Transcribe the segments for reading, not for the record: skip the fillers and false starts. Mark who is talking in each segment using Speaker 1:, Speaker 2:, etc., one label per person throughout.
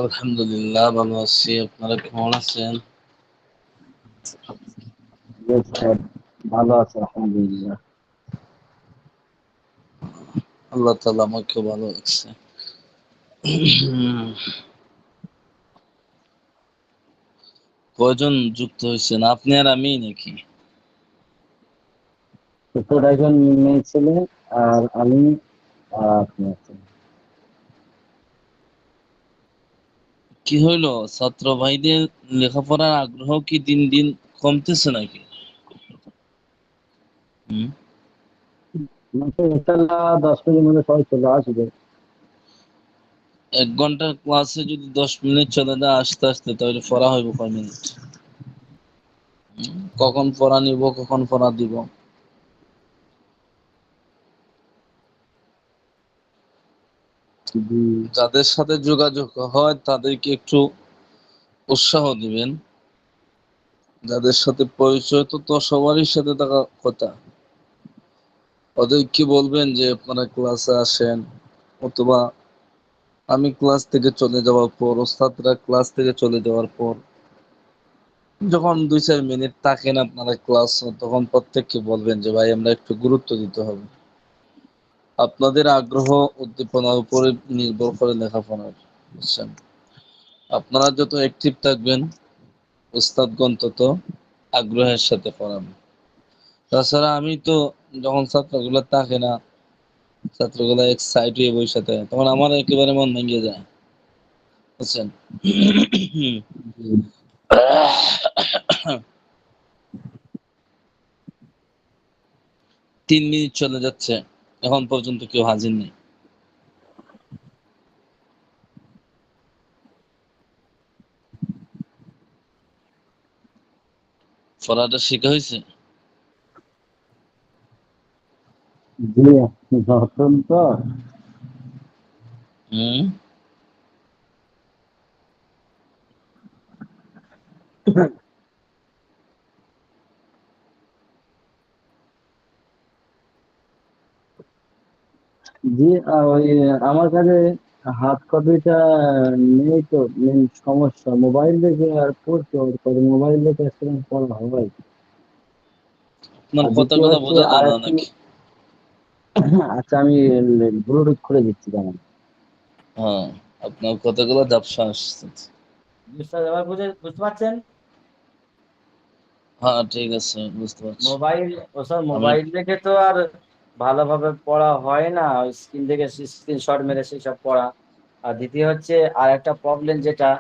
Speaker 1: আলহামদুলিল্লাহ ভালো আছি। আপনারা কেমন আছেন?
Speaker 2: বেশ ভালো আছে আলহামদুলিল্লাহ।
Speaker 1: আল্লাহ তাআলা আমাকে ভালো রাখছে। কয়জন যুক্ত হয়েছেন, আপনি আর আমি নাকি?
Speaker 2: ছোট একজন মেয়ে ছেলে আর আমি আর আপনি আছেন।
Speaker 1: কি হইলো, ছাত্র ভাইদের লেখাপড়ার আগ্রহ কি দিন দিন কমতেছে নাকি? হুম?
Speaker 2: মাসে ইনশাল্লাহ 10 মিনিটের মধ্যে সবাই চলে আসবে।
Speaker 1: 1 ঘন্টার ক্লাসে যদি 10 মিনিট চলে যায় আস্তে আস্তে, তাহলে পড়া হইব কয় মিনিট? কখন পড়া নিব, কখন পড়া দিব?
Speaker 2: জি।
Speaker 1: যাদের সাথে যোগাযোগ হয় তাদেরকে একটু উৎসাহ দিবেন। যাদের সাথে পরিচয়, তো সবারই সাথে থাকা কথা, ওদেরকে বলবেন যে আপনারা ক্লাসে আসেন, অথবা আমি ক্লাস থেকে চলে যাওয়ার পর, ওস্তাদরা ক্লাস থেকে চলে যাওয়ার পর যখন 2-4 মিনিট থাকেন আপনারা ক্লাস, তখন প্রত্যেককে বলবেন যে ভাই আমরা একটু গুরুত্ব দিতে হবে। আপনাদের আগ্রহ উদ্দীপনার উপরে নির্ভর করে লেখাপড়ার, বুঝছেন? আপনারা যত অ্যাক্টিভ থাকবেন, ওস্তাদগণ তত আগ্রহের সাথে পড়াবেন। তাছাড়া আমি তো, যখন ছাত্রগুলো থাকে না, ছাত্রগুলো এক্সাইট হয়ে বসে থাকে, তখন আমার একেবারে মন ভেঙে যায়, বুঝছেন?
Speaker 2: জি।
Speaker 1: 3 মিনিট চলে যাচ্ছে, এখন পর্যন্ত কেউ হাজির নেই। পড়াটা শেখা হয়েছে?
Speaker 2: জি, নতুন তো।
Speaker 1: হুম।
Speaker 2: জি, ওই আমার কাছে হাত কপিটা নেই তো, মেন সমস্যা মোবাইল দেখে আর পড়তে হবে, মোবাইল দেখে আসলে পড়া হয়।
Speaker 1: আপনার
Speaker 2: আর দ্বিতীয়
Speaker 1: কথাগুলো
Speaker 2: হচ্ছে
Speaker 1: বোঝা যায়
Speaker 2: আর
Speaker 1: না
Speaker 2: একটি।
Speaker 1: নাকি?
Speaker 2: আচ্ছা, আমি ব্লুটুথ খুলে দিচ্ছি কেমন?
Speaker 1: হ্যাঁ, আপনার কথাগুলো ঝাপসা আসছে।
Speaker 2: বুঝতে এবার বুঝতে পারছেন?
Speaker 1: হ্যাঁ ঠিক আছে, বুঝতে পারছি।
Speaker 2: মোবাইল, ওসব
Speaker 1: আমি
Speaker 2: মোবাইল দেখে তো আর ভালোভাবে পড়া হয় না, ওই স্ক্রিন থেকে স্ক্রিনশট মেরে সেসব পড়া। আর দ্বিতীয় হচ্ছে আর একটা প্রবলেম, যেটা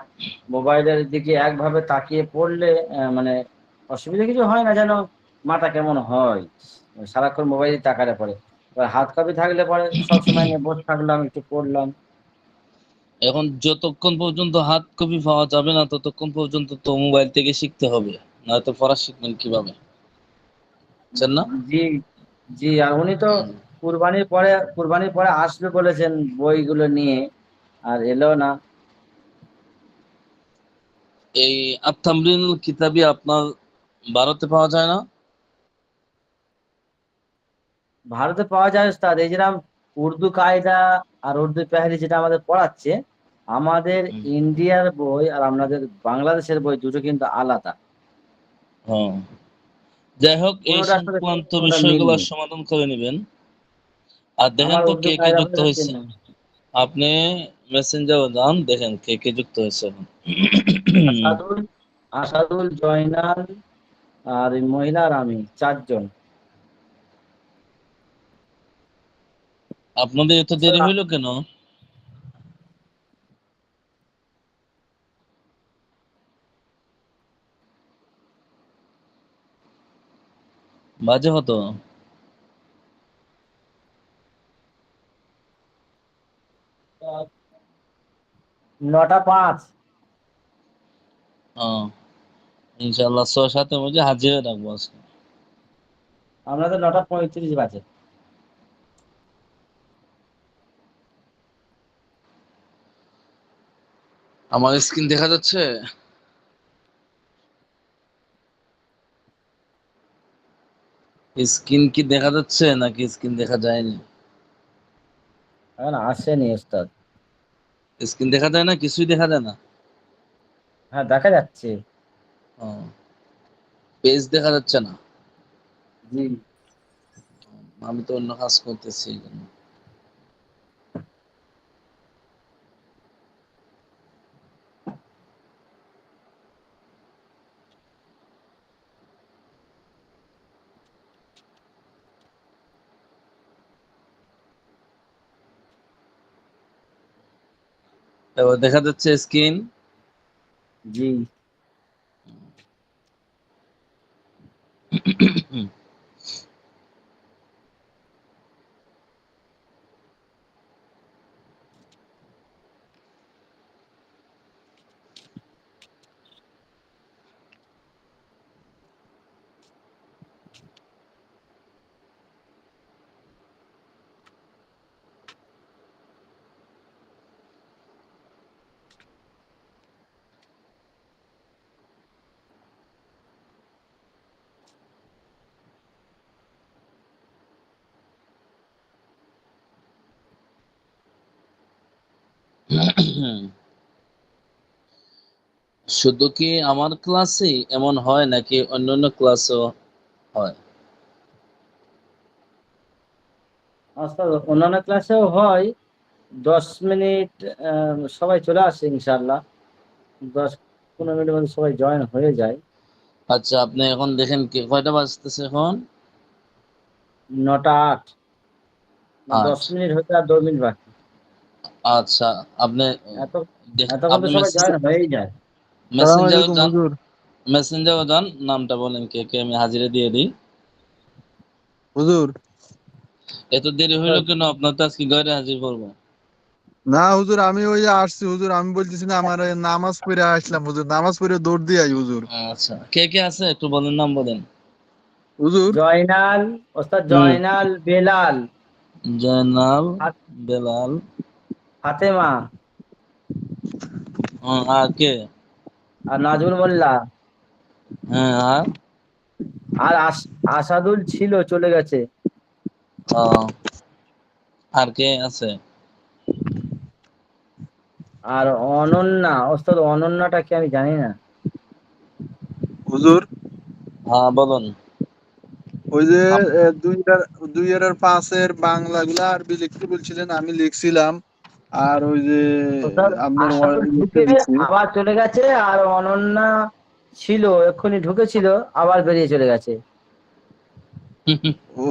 Speaker 2: মোবাইলের দিকে একভাবে তাকিয়ে পড়লে মানে অসুবিধা কিছু হয় না, যেন মাথা কেমন হয়, সারাক্ষণ মোবাইলে তাকালে পড়ে। এবার হাত কপি থাকলে পরে সবসময় নিয়ে বসে থাকলাম, একটু পড়লাম।
Speaker 1: এখন যতক্ষণ পর্যন্ত হাত কপি পাওয়া যাবে না, ততক্ষণ পর্যন্ত তো মোবাইল থেকে শিখতে হবে, নয়তো পড়া শিখবেন কিভাবে? বুঝছেন না?
Speaker 2: জি। জি, আর উনি তো কুরবানির পরে আসবে বলেছেন বইগুলো নিয়ে, আর এলো না।
Speaker 1: এই আত-তামরিনুল কিতাবী আপনার ভারতে পাওয়া যায় না?
Speaker 2: ভারতে পাওয়া যায় ওস্তাদ, এই যেরকম উর্দু কায়দা আর উর্দু পেহারি যেটা আমাদের পড়াচ্ছে, আমাদের
Speaker 1: হুম।
Speaker 2: ইন্ডিয়ার বই আর আপনাদের বাংলাদেশের বই দুটো কিন্তু আলাদা।
Speaker 1: হ্যাঁ, যাই হোক, এই
Speaker 2: কোনোটার সাথে
Speaker 1: সংক্রান্ত
Speaker 2: কোনোটা মিল
Speaker 1: বিষয়গুলো
Speaker 2: নেই।
Speaker 1: সমাধান করে নেবেন। আর দেখেন
Speaker 2: আমার
Speaker 1: তো
Speaker 2: উর্দু
Speaker 1: কে কে
Speaker 2: কায়দা
Speaker 1: যুক্ত
Speaker 2: বলে
Speaker 1: হয়েছে।
Speaker 2: চেন না।
Speaker 1: আপনি মেসেঞ্জারে যান, দেখেন কে কে যুক্ত হয়েছে এখন।
Speaker 2: আসাদুল, আসাদুল, জয়নাল, আর এই মহিলা আর আমি, চারজন।
Speaker 1: আপনাদের এত
Speaker 2: স্যার,
Speaker 1: দেরি হইলো কেন? বাজে হতো।
Speaker 2: 9টা 5।
Speaker 1: ইনশাআল্লাহ 6-7 এর মধ্যে হাজির হয়ে রাখবো আজকে।
Speaker 2: আপনাদের 9টা 35 বাজে।
Speaker 1: আমার স্ক্রিন দেখা যাচ্ছে? স্ক্রিন কি দেখা যাচ্ছে নাকি স্ক্রিন দেখা যায়নি?
Speaker 2: এখন আসেনি ওস্তাদ।
Speaker 1: স্ক্রিন দেখা যায় না, কিছুই দেখা যায় না।
Speaker 2: হ্যাঁ, দেখা যাচ্ছে।
Speaker 1: ও, পেজ দেখা যাচ্ছে না।
Speaker 2: জি।
Speaker 1: আমি তো অন্য কাজ করতেছি এই জন্য। এবার দেখা যাচ্ছে স্ক্রিন।
Speaker 2: জি।
Speaker 1: শুধু কি আমার ক্লাসে এমন হয় নাকি অন্যান্য ক্লাসেও হয়?
Speaker 2: আচ্ছা, অন্যান্য ক্লাসেও হয়। 10 মিনিট সবাই চলে আসে ইনশাল্লাহ। 10-15 মিনিটের মধ্যে সবাই জয়েন হয়ে যায়।
Speaker 1: আচ্ছা, আপনি এখন দেখেন কি কয়টা বাজতেছে এখন?
Speaker 2: 9টা 8। মানে
Speaker 1: আট।
Speaker 2: 10 মিনিট হতে আর 2 মিনিট বাকি।
Speaker 1: আচ্ছা, আপনি
Speaker 2: এত এতক্ষণ তো
Speaker 1: আপনি
Speaker 2: সবাই জয়েন হয়েই যায়।
Speaker 3: সালাম
Speaker 1: মেসেঞ্জারও
Speaker 3: আলাইকুম
Speaker 1: যান,
Speaker 3: হুজুর।
Speaker 1: মেসেঞ্জারও যান, নামটা বলেন কে কে, আমি হাজিরা দিয়ে দিই।
Speaker 3: হুজুর,
Speaker 1: এত দেরি হইলো কেন? আপনার তো আজকে গয়রে হাজির করবো।
Speaker 3: না হুজুর, আমি ওই যে আসছি হুজুর, আমি বলতেছি না আমার এই নামাজ পড়ে আসলাম হুজুর, নামাজ পড়ে দৌড় দিয়ে আই হুজুর।
Speaker 1: আচ্ছা, কে কে আছে একটু বলেন, নাম বলেন।
Speaker 3: হুজুর,
Speaker 2: জয়নাল, ওস্তাদ
Speaker 1: হুম।
Speaker 2: জয়নাল, বেলাল,
Speaker 1: জয়নাল,
Speaker 2: ফা-
Speaker 1: বেলাল,
Speaker 2: ফাতেমা,
Speaker 1: আর কে?
Speaker 2: আর নাজমুল মোল্লা,
Speaker 1: হ্যাঁ, আর
Speaker 2: আর আসাদুল ছিল, চলে গেছে।
Speaker 1: আহ, আর কে আছে?
Speaker 2: আর অনন্যা, ওস্তাদ অনন্যাটা কি আমি জানি না।
Speaker 3: হুজুর,
Speaker 1: হ্যাঁ, বলুন।
Speaker 3: ওই যে
Speaker 1: আপ-
Speaker 3: 2005-এর বাংলা গুলা আরবি লিখতে বলছিলেন, আমি লিখছিলাম। আর ওই যে
Speaker 2: ওস্তাদ
Speaker 3: আপনার
Speaker 2: আসাদুল
Speaker 3: ইয়েতে
Speaker 2: ঢুকে
Speaker 3: লিখছি।
Speaker 2: আবার চলে গেছে, আর অনন্যা ছিল, এক্ষুনি ঢুকেছিল, আবার বেরিয়ে চলে গেছে।
Speaker 3: ও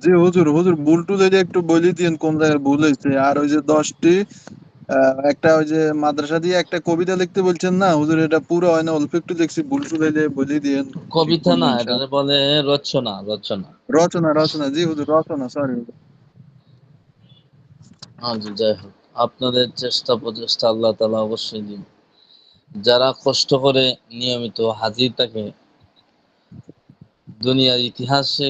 Speaker 3: জি হুজুর, হুজুর ভুল টুল যদি একটু বলে দিন কোন জায়গায় ভুল হয়েছে। আর ওই যে 10টি একটা ওই যে মাদ্রাসা দিয়ে একটা কবিতা লিখতে বলছেন না হুজুর, এটা পুরো হয় না, অল্প একটু দেখছি, ভুল টুল হইলে বলে দিন, ঠিক
Speaker 1: কবিতা
Speaker 3: করবো
Speaker 1: না, এটা
Speaker 3: ইনশাআল্লাহ।
Speaker 1: বলে রচনা, রচনা।
Speaker 3: রচনা, রচনা, জি হুজুর, রচনা, সরি হুজুর।
Speaker 1: হ্যাঁ জি, যাই হোক, আপনাদের চেষ্টা প্রচেষ্টা আল্লাহ তাআলা অবশ্যই দিন। যারা কষ্ট করে নিয়মিত হাজির থাকে, দুনিয়ার ইতিহাসে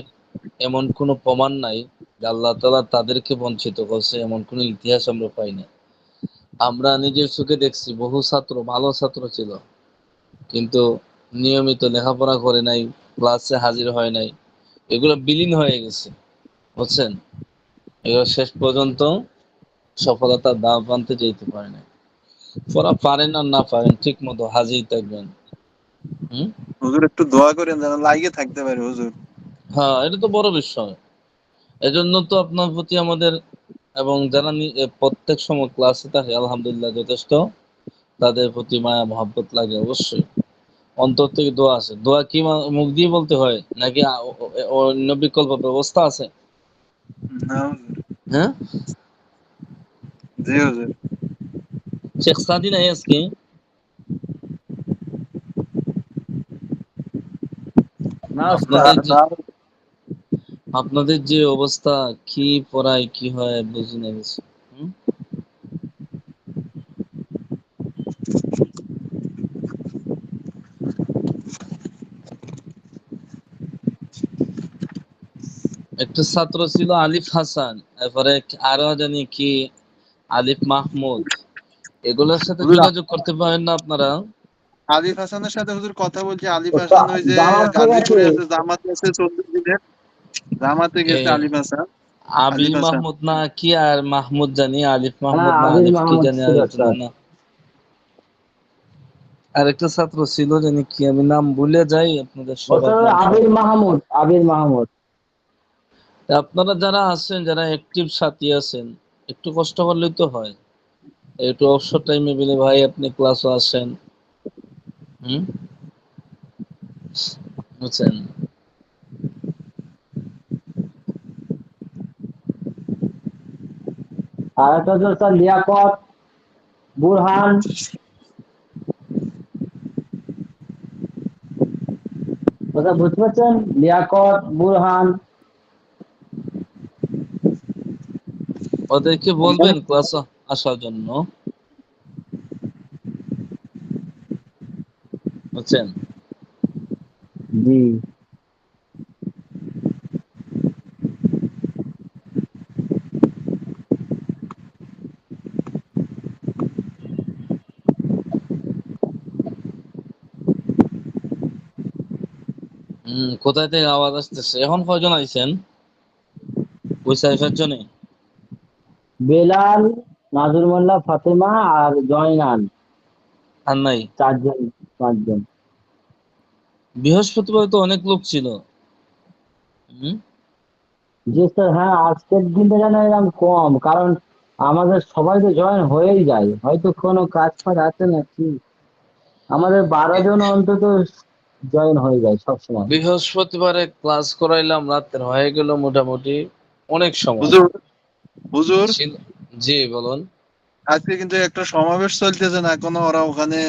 Speaker 1: এমন কোনো প্রমাণ নাই যে আল্লাহ তাআলা তাদেরকে বঞ্চিত করছে, এমন কোনো ইতিহাস আমরা পাই না। আমরা নিজের চোখে দেখছি বহু ছাত্র, ভালো ছাত্র ছিল, কিন্তু নিয়মিত লেখাপড়া করে নাই, ক্লাসে হাজির হয় নাই, এগুলো বিলীন হয়ে গেছে, বুঝছেন? এগুলো শেষ পর্যন্ত সফলতার দাও প্রান্তে যেতে পারে না। ওরা পারেন আর না পারেন, ঠিক মতো হাজির থাকবেন। হুম।
Speaker 3: হুজুর একটু দোয়া করেন যেন লাগিয়ে থাকতে পারি হুজুর।
Speaker 1: হ্যাঁ, এটা তো বড় বিষয়। এজন্য তো আপনার প্রতি আমাদের, এবং যারা প্রত্যেক সময় ক্লাসে থাকে আলহামদুলিল্লাহ যথেষ্ট, তাদের প্রতি মায়া মহব্বত লাগে অবশ্যই। অন্তর থেকে দোয়া আছে। দোয়া কি মুখ দিয়ে বলতে হয় নাকি অন্য বিকল্প ব্যবস্থা আছে?
Speaker 3: না হুজুর।
Speaker 1: হ্যাঁ,
Speaker 3: জি হুজুর।
Speaker 1: শেখ সাদি নাই আজকে?
Speaker 2: না ওস্তাদ।
Speaker 1: আপনাদের যে আপনাদের যে অবস্থা, কি পড়ায় কি হয় বুঝি না কিছু। হুম? একটা ছাত্র ছিল আলিফ হাসান, এরপরে আরো জানি কি আলিফ মাহমুদ, এগুলোর সাথে
Speaker 3: হুজুর,
Speaker 1: যোগাযোগ করতে পারেন না আপনারা?
Speaker 3: আলিফ হাসানের সাথে হুজুর কথা বলছি। আলিফ হাসান
Speaker 2: ওস্তাদ
Speaker 3: ওই যে
Speaker 2: জামাতে গেছে।
Speaker 3: গাজীপুরে আছে, জামাতে আছে 40 দিনের, জামাতে
Speaker 1: কে?
Speaker 3: গেছে আলিফ হাসান।
Speaker 1: আবির
Speaker 3: আলিফ হাসান।
Speaker 1: মাহমুদ না কি আর মাহমুদ জানি, আলিফ
Speaker 2: হ্যাঁ,
Speaker 1: মাহমুদ না
Speaker 2: আবির
Speaker 1: আলিফ কি
Speaker 2: মাহমুদ
Speaker 1: জানি
Speaker 2: ছিল
Speaker 1: আরেকজন
Speaker 2: স্যার।
Speaker 1: না। আরেকটা ছাত্র ছিল জানি কি, আমি নাম ভুলে যাই, আপনাদের
Speaker 2: ওটা
Speaker 1: সবার নাম
Speaker 2: আবির
Speaker 1: সবার।
Speaker 2: মাহমুদ, আবির মাহমুদ।
Speaker 1: আপনারা যারা আছেন, যারা অ্যাক্টিভ সাথী আছেন, একটু কষ্ট করলেই তো হয়। একটু অবসর টাইমে বলে ভাই আপনি ক্লাসও আসেন, হুম, বুঝছেন।
Speaker 2: আর একটা হচ্ছে স্যার লিয়াকত, বুরহান। কথা বুঝতে পারছেন? লিয়াকত, বুরহান।
Speaker 1: ওদেরকে বলবেন ক্লাস আসার জন্য, বুঝছেন।
Speaker 2: জি।
Speaker 1: কোথায় থেকে আওয়াজ আসতেছে? এখন কয়জন আইছেন? ওই সাইফের জন্য
Speaker 2: বেলাল, নাজুর মোল্লা, ফাতেমা আর জয়নাল।
Speaker 1: আর নাই?
Speaker 2: 4 জন, 5 জন।
Speaker 1: বৃহস্পতিবার তো অনেক লোক ছিল। হুম,
Speaker 2: জি স্যার, হ্যাঁ আজকের দিনটা যেন এরকম কম, কারণ আমাদের সবাই তো জয়েন হয়েই যায়, হয়তো কোনো কাজ ফাজ আছে নাকি। আমাদের 12 জন অন্তত জয়েন হয়ে যায় সবসময়।
Speaker 1: বৃহস্পতিবারে ক্লাস করাইলাম, রাত্রে হয়ে গেল মোটামুটি অনেক সময়
Speaker 3: হুজুর, হুজুর,
Speaker 1: ছিল। জি বলুন।
Speaker 3: আজকে কিন্তু একটা সমাবেশ চলতেছে না, এখনো ওরা ওখানে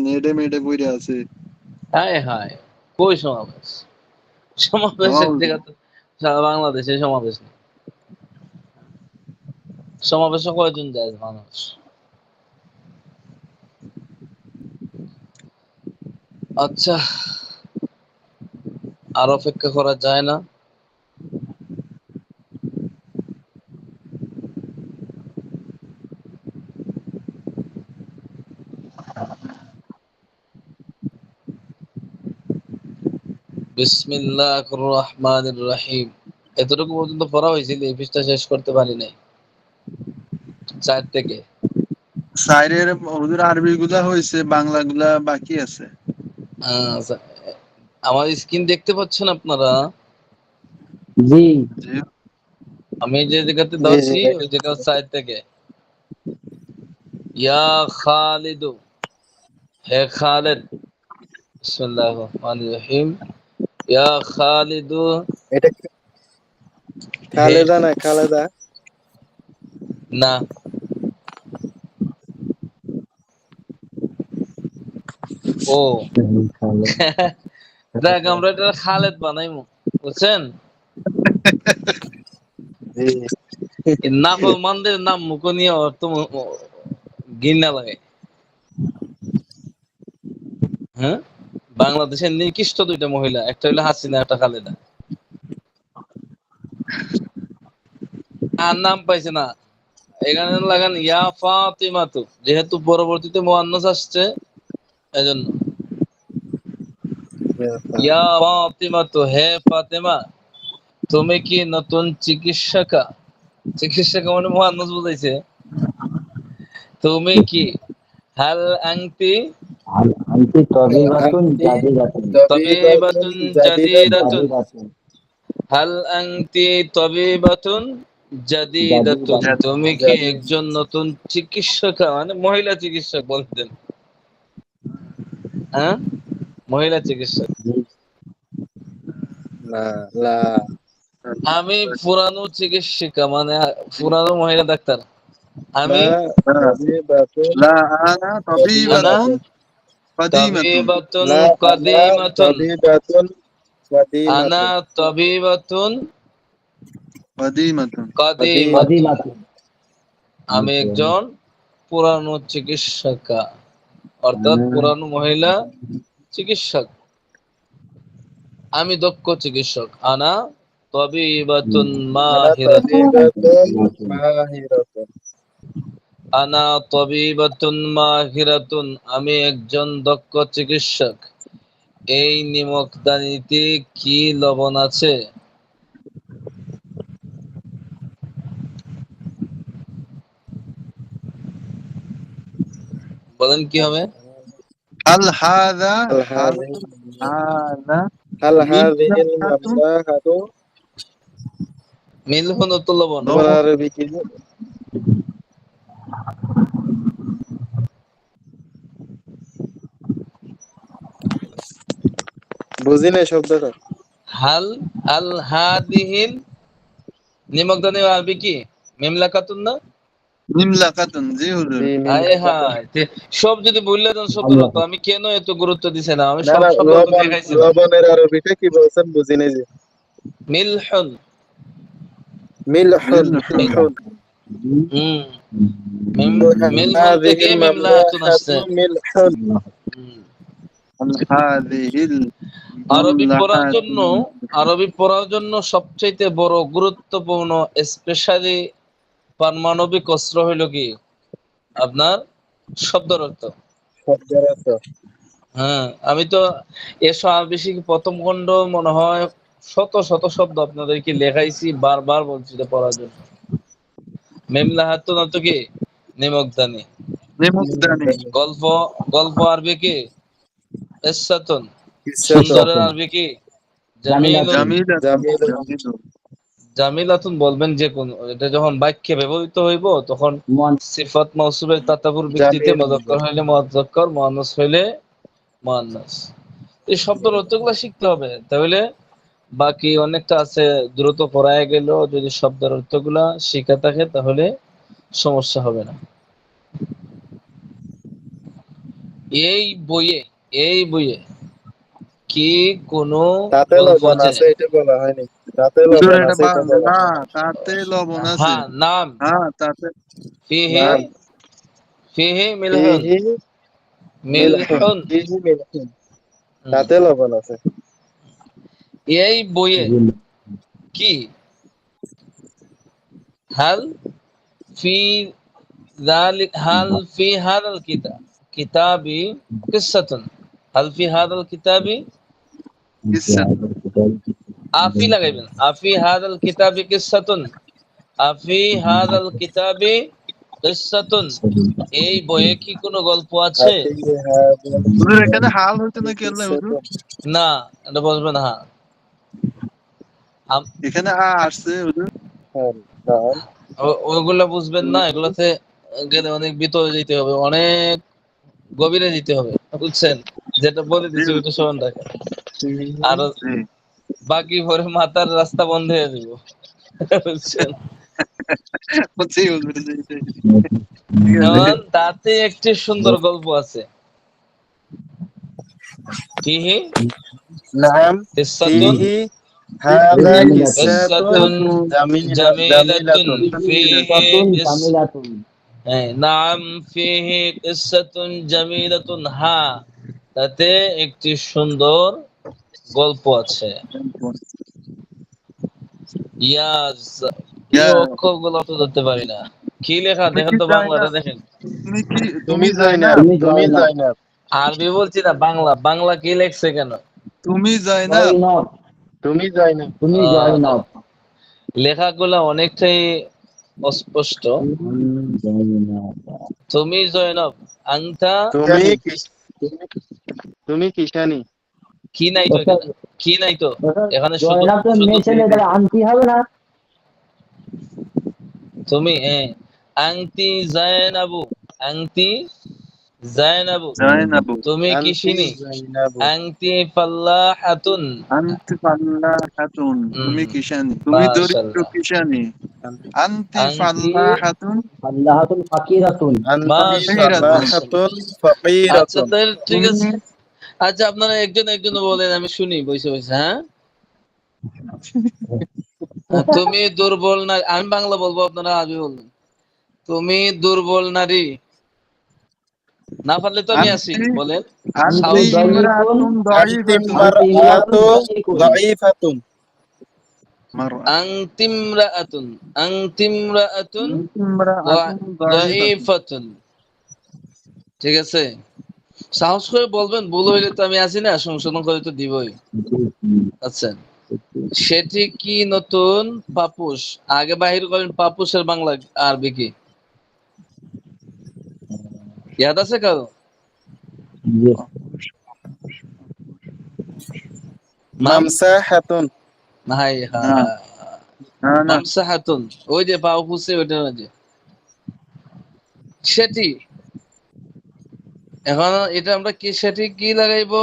Speaker 3: নেড়ে মেডে বইরে আছে।
Speaker 1: হায় হায়, কই সমাবেশ? সমাবেশের
Speaker 3: সমাবেশ।
Speaker 1: জায়গা তো সারা বাংলাদেশে সমাবেশ নেই। সমাবেশে কয়জন যায় মানুষ? আচ্ছা, আর অপেক্ষা করা যায় না। বিসমিল্লাহির রহমানির রহিম। এতটুকু পর্যন্ত পড়া হয়েছিল, এই পৃষ্ঠা শেষ করতে পারি নাই, 4 থেকে।
Speaker 3: সাইরের হুজুর আরবি গুলা হয়েছে, বাংলা গুলা বাকি আছে।
Speaker 1: আচ্ছা, আমার স্ক্রিন দেখতে পাচ্ছেন আপনারা?
Speaker 2: জি।
Speaker 3: জি।
Speaker 1: আমি যে জায়গাতে
Speaker 3: জি,
Speaker 1: ধরছি
Speaker 3: জি।
Speaker 1: ওই জায়গার সাইড থেকে, ইয়া খালিদু, হে খালেদ, বিসমিল্লাহির রহমানির রহিম, ইয়া খালিদু,
Speaker 3: এটা কি
Speaker 1: হে,
Speaker 3: খালেদা না খালেদা?
Speaker 1: না, ও, দেখ আমরা এটা খালেদ বানাইমু, বুঝছেন।
Speaker 3: জি।
Speaker 1: এই নাফরমানদের নাম মুখে নিয়ে অর্থ ঘৃণা লাগে। হ্যাঁ, বাংলাদেশের নিকৃষ্ট 2টা মহিলা, একটা হলো হাসিনা, একটা খালেদা। আর নাম পাইছে না, এখানে লাগান ইয়া ফাতিমাতু, যেহেতু পরবর্তীতে মুয়ান্নাস আসছে এজন্য। ইয়া ফাতিমাতু, হে ফাতেমা, তুমি কি নতুন চিকিৎসকা? চিকিৎসকা মানে মুয়ান্নাস বুঝাইছে। তুমি কি, হাল আংতি
Speaker 2: আন্টি তবিবাতুন
Speaker 3: আন্টি
Speaker 2: জাদিদাতুন।
Speaker 3: তবিবাতুন
Speaker 1: তাবিবাতুন
Speaker 3: জাদিদাতুন।
Speaker 1: জাদিদাতুন,
Speaker 2: জাদিদাতুন।
Speaker 1: হাল আংতি তাবিবাতুন জাদিদাতুন,
Speaker 2: জাদিদাতুন।
Speaker 1: তুমি কি
Speaker 3: জাদি
Speaker 1: একজন নতুন চিকিৎসকা, মানে মহিলা চিকিৎসক বলতেন। হ্যাঁ, মহিলা চিকিৎসক।
Speaker 3: জি। না, লা।
Speaker 1: আমি পুরানো চিকিৎসিকা, মানে পুরানো মহিলা ডাক্তার।
Speaker 3: লা
Speaker 1: আমি
Speaker 3: তবিবাতুন লা আনা
Speaker 1: আনা
Speaker 3: তবিবাতুন কাদিমাতুন।
Speaker 1: তাবিবাতুন
Speaker 3: লা আনা
Speaker 1: কাদিমাতুন,
Speaker 3: তবিবাতুন
Speaker 1: আনা
Speaker 3: কাদিমাতুন।
Speaker 1: তাবিবাতুন
Speaker 3: কাদিমাতুন।
Speaker 1: কাদিমাতুন,
Speaker 2: কাদিমাতুন।
Speaker 1: আমি একজন পুরানো চিকিৎসকা, অর্থাৎ পুরানো মহিলা চিকিৎসক। আমি দক্ষ চিকিৎসক। আনা তাবিবাতুন
Speaker 3: আনা
Speaker 1: মাহিরাতুন,
Speaker 3: তবিবাতুন মাহিরাতুন।
Speaker 1: আনা তাবিবাতুন মাহিরাতুন, আমি একজন দক্ষ চিকিৎসক। এই নিমকদানিতে কি লবণ আছে? বলেন কি হবে?
Speaker 3: হাল হাযা
Speaker 4: هل
Speaker 3: হাল
Speaker 4: هذه
Speaker 3: হাযা
Speaker 4: هل هذه
Speaker 3: মিমলাকাতুন
Speaker 4: المملكة
Speaker 1: মিলহুন তো লবণ।
Speaker 3: লবণ
Speaker 4: بالعربي বুঝি নাই শব্দটা।
Speaker 1: হাল আল হাদিহিল নিমকদানি আরবি কি? মিমলাকাতুন না?
Speaker 3: মিমলাকাতুন, জি হুজুর।
Speaker 4: জি
Speaker 1: হায়
Speaker 4: মিমলাকাত।
Speaker 1: হায়, সব যদি বললে দেন শব্দ তো আমি কেন এত গুরুত্ব দিছে না? আমি
Speaker 4: না
Speaker 1: সব
Speaker 4: না,
Speaker 1: শব্দ তো
Speaker 4: লবণ
Speaker 1: দেখাইছিলাম।
Speaker 4: লবণের আরবিটা কি বলছেন বুঝি নাই যে।
Speaker 1: মিলহুন।
Speaker 4: মিলহুন
Speaker 3: মিলহুন।
Speaker 4: মিলহুন।
Speaker 1: হুম, মিম
Speaker 4: তো
Speaker 1: মিলহুন
Speaker 4: হাযিহি
Speaker 1: থেকে মিমলাহাতুন আসছে।
Speaker 4: মামলাকাতু মিলহুন।
Speaker 1: হুম।
Speaker 3: হাল হাযিহিল
Speaker 1: আরবি পড়ার জন্য
Speaker 3: মামলাকাতুন।
Speaker 1: সবচেয়ে বড় গুরুত্বপূর্ণ স্পেশালি পারমাণবিক অস্ত্র হইল কি? আপনার শব্দের অর্থ।
Speaker 4: শব্দের অর্থ।
Speaker 1: হ্যাঁ, আমি তো এসব বেশি প্রথম খণ্ড মনে হয় শত শত শব্দ আপনাদেরকে লেখাইছি, বারবার বলছি এটা পড়ার জন্য। মেমলাহাতুন অর্থ কি? নিমকদানি।
Speaker 3: নিমকদানি।
Speaker 1: গল্প গল্প আরবি কি? কিসসাতুন।
Speaker 4: কিসসাতুন।
Speaker 1: সুন্দরের আরবি কি? জামিলুন।
Speaker 2: জামিলাতুন।
Speaker 3: জামিলাতুন।
Speaker 4: জামিলুন।
Speaker 3: জামিলুন।
Speaker 1: জামিলাতুন বলবেন যে কোন, এটা যখন বাক্যে ব্যবহৃত হইব তখন
Speaker 2: মন
Speaker 1: সিফাত মাউসুফের তাতাবুর ভিত্তিতে
Speaker 4: জামিলুন।
Speaker 1: মুযাক্কার হইলে মুযাক্কার, মুআন্নাস হইলে মুআন্নাস। এই শব্দের অর্থগুলো শিখতে হবে, তাহলে বাকি অনেকটা আছে দ্রুত পড়ায় গেল। যদি শব্দের অর্থগুলা শিখা থাকে তাহলে সমস্যা হবে না। এই বইয়ে এই বইয়ে কি কোনো
Speaker 4: তাতে
Speaker 1: গল্প
Speaker 4: লবণ
Speaker 1: আছে?
Speaker 4: আছে এটা বলা হয়নি। তাতে
Speaker 3: হুজুর
Speaker 4: লবণ
Speaker 3: এটা
Speaker 4: আছে এটা বলা
Speaker 3: না,
Speaker 4: হয়নি।
Speaker 3: তাতে লবণ আছে।
Speaker 1: হ্যাঁ, নাম
Speaker 3: হ্যাঁ, তাতে
Speaker 1: ফিহি
Speaker 4: নাম
Speaker 1: ফিহি মিলহুন।
Speaker 4: ফিহি মিলহুন।
Speaker 1: মিলহুন।
Speaker 4: ফিহি মিলহুন।
Speaker 1: হুম।
Speaker 4: তাতে লবণ আছে।
Speaker 1: এই বইয়ে কি হাল ফি হাল ফি হাদাল কিতাবি কিসসাতুন। হাল ফি হাদাল কিতাবি,
Speaker 3: কিসসা।
Speaker 1: আফি লাগাইবেন। আফি হাদাল কিতাবি কিসসাতুন। আফি হাদাল কিতাবি কিসসাতুন। এই বইয়ে কি কোনো গল্প আছে?
Speaker 4: আফি হাযাল
Speaker 3: হুজুর এখানে
Speaker 4: কিতাবি
Speaker 3: হাল হইতো না কেন হুজুর?
Speaker 4: কিসসাতুন।
Speaker 1: না, এটা বলবেন হ্যাঁ।
Speaker 3: এখানে আসছে হুজুর।
Speaker 4: হাল হাল
Speaker 1: ওগুলা বুঝবেন না, এগুলাতে গেলে অনেক ভিতরে যেতে হবে, অনেক গভীরে যেতে হবে, বুঝছেন? যেটা বলে
Speaker 3: জি
Speaker 1: দিচ্ছি ওইটা
Speaker 3: হুজুর।
Speaker 1: স্মরণ রাখেন। আর
Speaker 3: জি।
Speaker 1: বাকি পরে মাথার রাস্তা বন্ধ হয়ে যাব, বুঝছেন?
Speaker 3: জি হুজুর, জি, জি। ঠিক আছে।
Speaker 1: এখন তাতে একটি সুন্দর গল্প আছে। ফিহি
Speaker 4: নাম
Speaker 1: কিসসাতুন
Speaker 4: ফিহি হাদা কিসসাতুন
Speaker 1: কিসসাতুন জামিলাতুন।
Speaker 4: জামিলাতুন।
Speaker 1: ফিহি কিস
Speaker 2: জামিলাতুন।
Speaker 1: নাম ফিহি কিসসাতুন জামিলাতুন। হ্যাঁ, তাতে একটি সুন্দর গল্প আছে। ইয়াস, কি
Speaker 3: ইয়া,
Speaker 1: অক্ষরগুলো তো ধরতে পারি না। কি লেখা
Speaker 3: তুমি
Speaker 1: দেখেন
Speaker 3: কি
Speaker 1: তো,
Speaker 3: যাই না?
Speaker 1: বাংলাটা দেখেন।
Speaker 3: তুমি কি
Speaker 4: তুমি
Speaker 3: তুমি যাই না?
Speaker 4: জয়নাব।
Speaker 2: তুমি
Speaker 4: তুমি
Speaker 2: জয়নব।
Speaker 4: জয়নাব।
Speaker 1: আরবি বলছি না, বাংলা। বাংলা কি লেখছে কেন?
Speaker 3: তুমি যাই না?
Speaker 2: জয়নব।
Speaker 4: তুমি জয়নাব।
Speaker 2: তুমি জয়নব।
Speaker 1: লেখাগুলো অনেকটাই অস্পষ্ট। তুমি জয়নব, আংতা
Speaker 4: তুমি তুমি তুমি কিষানি।
Speaker 1: কি নাই তো এখানে, কি নাই তো এখানে, শুধু
Speaker 2: জয়নব তো
Speaker 1: শুধু
Speaker 2: মেয়ে ছেলে, তাহলে আনতি হবে না?
Speaker 1: তুমি। আংতি জায়নাবু, আংতি জায়নাবু,
Speaker 3: জাইনাবু।
Speaker 1: তুমি
Speaker 4: আনতি
Speaker 1: কিসিনি।
Speaker 4: জয়নাবু।
Speaker 1: আংতি ফাল্লাহাতুন।
Speaker 3: আনতি ফাল্লাহাতুন, তুমি কিষানি, তুমি দরিদ্র
Speaker 1: মাশাআল্লাহ।
Speaker 3: কিষানি। আনতি
Speaker 1: আংতি
Speaker 3: ফাল্লাহাতুন
Speaker 2: আল্লাহাতুন ফাকিরাতুন।
Speaker 4: আনতি
Speaker 1: মাশাআল্লাহ,
Speaker 3: ফাকিরাতুন।
Speaker 1: মাশাআল্লাহ।
Speaker 4: ফালাহাতুন
Speaker 1: আচ্ছা,
Speaker 4: ফাকিরাতুন।
Speaker 1: তাহলে ঠিক
Speaker 3: তুমি
Speaker 1: আছে। আচ্ছা, আপনারা একজন একজন বলেন, আমি শুনি বসে বসে। হ্যাঁ, তুমি দুর্বল নারী, আমি বাংলা বলবো, আপনারা আরবি বলবেন। তুমি দুর্বল নারী, না পারলে তো আমি আছি,
Speaker 3: আনতি
Speaker 1: বলেন।
Speaker 2: আনতি
Speaker 3: আনতি
Speaker 1: সাহস করে।
Speaker 2: দাইফুন।
Speaker 3: ইমরাতুন
Speaker 4: আনতি
Speaker 3: দাঈফাতুন।
Speaker 2: আনতি ইমরাতুন
Speaker 4: মারআতু
Speaker 2: দাইফুন।
Speaker 4: দাঈফাতুন।
Speaker 3: মারআ।
Speaker 1: আংতিমরাআতুন, আংতিমরাআতুন
Speaker 3: ইমরাআতুন দাঈফাতুন।
Speaker 1: দাঈফাতুন। ঠিক আছে, সাহস করে বলবেন, ভুল হইলে তো আমি আছি না, সংশোধন করে তো দিবই। আচ্ছা, সেটি কি নতুন পাপুস? আগে বাহির করেন পাপুসের বাংলা আরবি কি? ইয়াদ আছে কারো?
Speaker 2: জি।
Speaker 4: মামসাহাতুন।
Speaker 1: হাই
Speaker 3: না
Speaker 1: হ্যাঁ,
Speaker 3: না না
Speaker 1: মামসাহাতুন, ওই যে পা পুষে ওইটা না যে সেটি। এখন এটা আমরা কি সেটি কি লাগাইবো?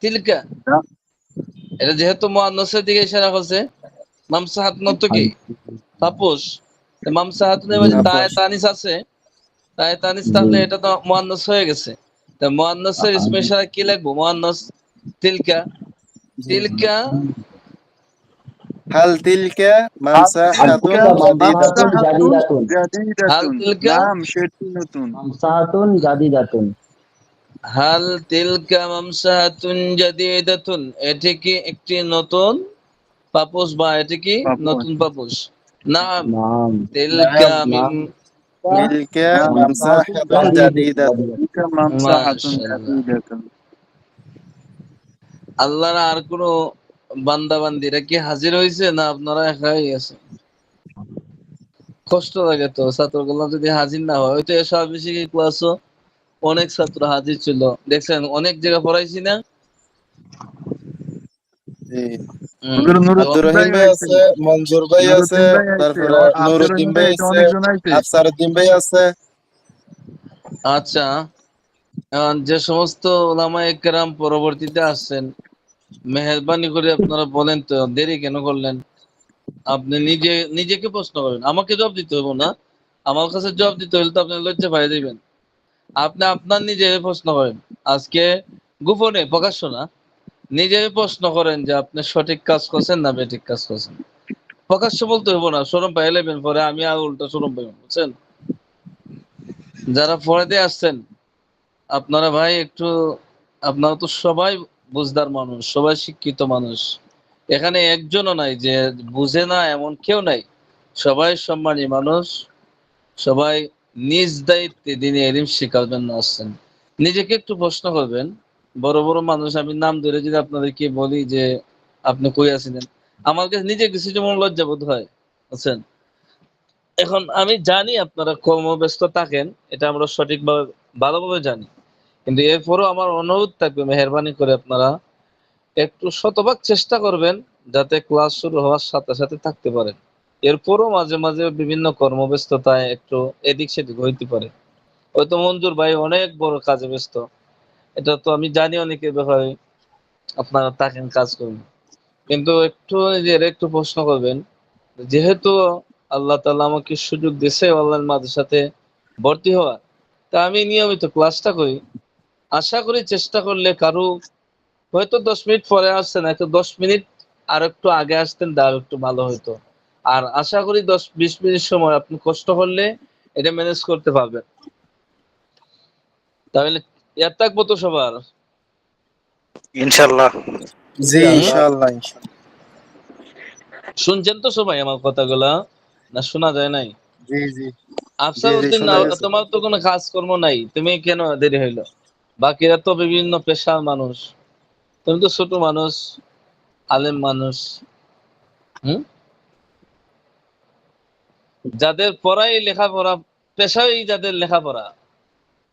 Speaker 1: তিলকা।
Speaker 3: না,
Speaker 1: এটা যেহেতু মুয়ান্নাসের দিকে ইশারা করছে, মামসাহাতুন তো কি পাপোশ। মামসাহাতুনের মাঝে তায়ে
Speaker 4: তাপস।
Speaker 1: তানিস আছে, তায়ে তানিস
Speaker 2: জি।
Speaker 1: থাকলে এটা তো মুয়ান্নাস হয়ে গেছে। তা মুয়ান্নাসের ইসমে ইশারা কি লাগবো? মুয়ান্নাস তিলকা।
Speaker 4: জি জি।
Speaker 1: তিলকা
Speaker 4: হাল তিলকা মামসাহাতুন
Speaker 3: আতিকা
Speaker 4: জাদিদাতুন।
Speaker 3: মামসাহাতুন
Speaker 1: হাল
Speaker 3: জাদিদাতুন,
Speaker 1: তিলকা
Speaker 3: নাম সেটি নতুন।
Speaker 2: মামসাহাতুন জাদিদাতুন।
Speaker 1: হাল তিলকা মামসাহাতুন জাদিদাতুন, এটি কি একটি নতুন পাপোশ বা এটি কি
Speaker 3: পাপস।
Speaker 1: নতুন পাপোশ? নাম
Speaker 2: নাম
Speaker 1: তিলকা
Speaker 4: নাম
Speaker 1: মিন।
Speaker 2: নাম
Speaker 4: তিলকা
Speaker 3: নাম
Speaker 2: মামসাহাতুন
Speaker 4: মামসাহাতুন জাদিদাতুন।
Speaker 3: আতিকা মামসাহাতুন
Speaker 1: মাশাআল্লাহ।
Speaker 3: জাদিদাতুন।
Speaker 1: আল্লাহর আর কোন বান্দা বান্দিরা কি হাজির হয়েছে না আপনারা একাই আছেন? কষ্ট লাগে তো ছাত্রগুলো যদি হাজির না হয়। ওই তো এসব বেশি ক্লাসও অনেক ছাত্র হাজির ছিল, দেখছেন অনেক জায়গা পড়াইছি না।
Speaker 4: জি।
Speaker 1: হম।
Speaker 3: হুজুর
Speaker 4: আব্দুর
Speaker 3: নুরুদ্দিন ভাই
Speaker 4: রহিম ভাই
Speaker 3: আইছে,
Speaker 4: আছে, মনজুর ভাই আছে,
Speaker 3: নুরুদ্দিন ভাই আইছে,
Speaker 4: তারপরে
Speaker 3: আব্দুর
Speaker 4: নুরুদ্দিন
Speaker 3: রহিম ভাই
Speaker 4: ভাই
Speaker 3: আইছে,
Speaker 4: আছে,
Speaker 3: অনেকজন আইছে।
Speaker 4: আফসারউদ্দিন ভাই আছে।
Speaker 1: আচ্ছা, যে সমস্ত ওলামায়ে কেরাম পরবর্তীতে আসছেন, মেহেরবানি করে আপনারা বলেন তো দেরি কেন করলেন? আপনি নিজেকে প্রশ্ন করেন, আমাকে জবাব দিতে হইব না। আমার কাছে জবাব দিতে হইলে তো আপনি লজ্জা পাই দিবেন। আপনি আপনার নিজে প্রশ্ন করেন, আজকে গোপনে প্রকাশ্য না, নিজে প্রশ্ন করেন যে আপনি সঠিক কাজ করছেন না বেঠিক কাজ করছেন। প্রকাশ্য বলতে হইব না, শরম পাই নেবেন, পরে আমি আর উল্টা শরম পাই, বুঝছেন? যারা পড়াতে আসছেন আপনারা ভাই একটু, আপনারা তো সবাই বুঝদার মানুষ, সবাই শিক্ষিত মানুষ, এখানে একজনও নাই যে বুঝে না, এমন কেউ নাই। সবাই সম্মানী মানুষ, সবাই নিজ দায়িত্বে দিনে এলিম শেখার জন্য আসছেন। নিজেকে একটু প্রশ্ন করবেন। বড় বড় মানুষ, আমি নাম ধরে যদি আপনাদেরকে বলি যে আপনি কই আছিলেন, আমার কাছে নিজে কিছু যেমন লজ্জা বোধ হয়, বুঝছেন? এখন আমি জানি আপনারা কর্মব্যস্ত থাকেন, এটা আমরা সঠিকভাবে ভালোভাবে জানি, কিন্তু এরপরও আমার অনুরোধ থাকবে মেহেরবানি করে আপনারা একটু শতভাগ চেষ্টা করবেন যাতে ক্লাস শুরু হওয়ার সাথে সাথে থাকতে পারেন। এরপরও মাঝে মাঝে বিভিন্ন কর্মব্যস্ততায় একটু এদিক সেদিক হইতে পারে। হয়তো মঞ্জুর ভাই অনেক বড় কাজে ব্যস্ত, এটা তো আমি জানি, অনেকের ব্যাপারে আপনারা থাকেন, কাজ করবেন, কিন্তু একটু নিজের একটু প্রশ্ন করবেন। যেহেতু আল্লাহ তাআলা আমাকে সুযোগ দিয়েছে অনলাইন মাদ্রাসাতে ভর্তি হওয়ার, তা আমি নিয়মিত ক্লাসটা করি। আশা করি চেষ্টা করলে কারো, হয়তো 10 মিনিট পরে আসছেন, একটু 10 মিনিট আর একটু আগে আসতেন তার একটু ভালো হতো। আর আশা করি 10-20 মিনিট সময় আপনি কষ্ট করলে এটা ম্যানেজ করতে পারবেন। তাহলে ইয়াদ থাকবো তো সবার?
Speaker 5: ইনশাল্লাহ।
Speaker 4: জি
Speaker 1: হুম?
Speaker 4: ইনশাআল্লাহ ইনশাআল্লাহ।
Speaker 1: শুনছেন তো সবাই আমার কথাগুলা, না শোনা যায় নাই?
Speaker 4: জি জি জি
Speaker 1: আফসার
Speaker 4: জি
Speaker 1: উদ্দিন,
Speaker 4: শোনা গেছে।
Speaker 1: তোমার তো কোনো কাজকর্ম নাই, তুমি কেন দেরি হইলো? বাকিরা তো বিভিন্ন পেশার মানুষ, তুমি তো ছোট মানুষ, আলেম মানুষ। হুম? যাদের পড়াই লেখাপড়া, পেশাই যাদের লেখাপড়া,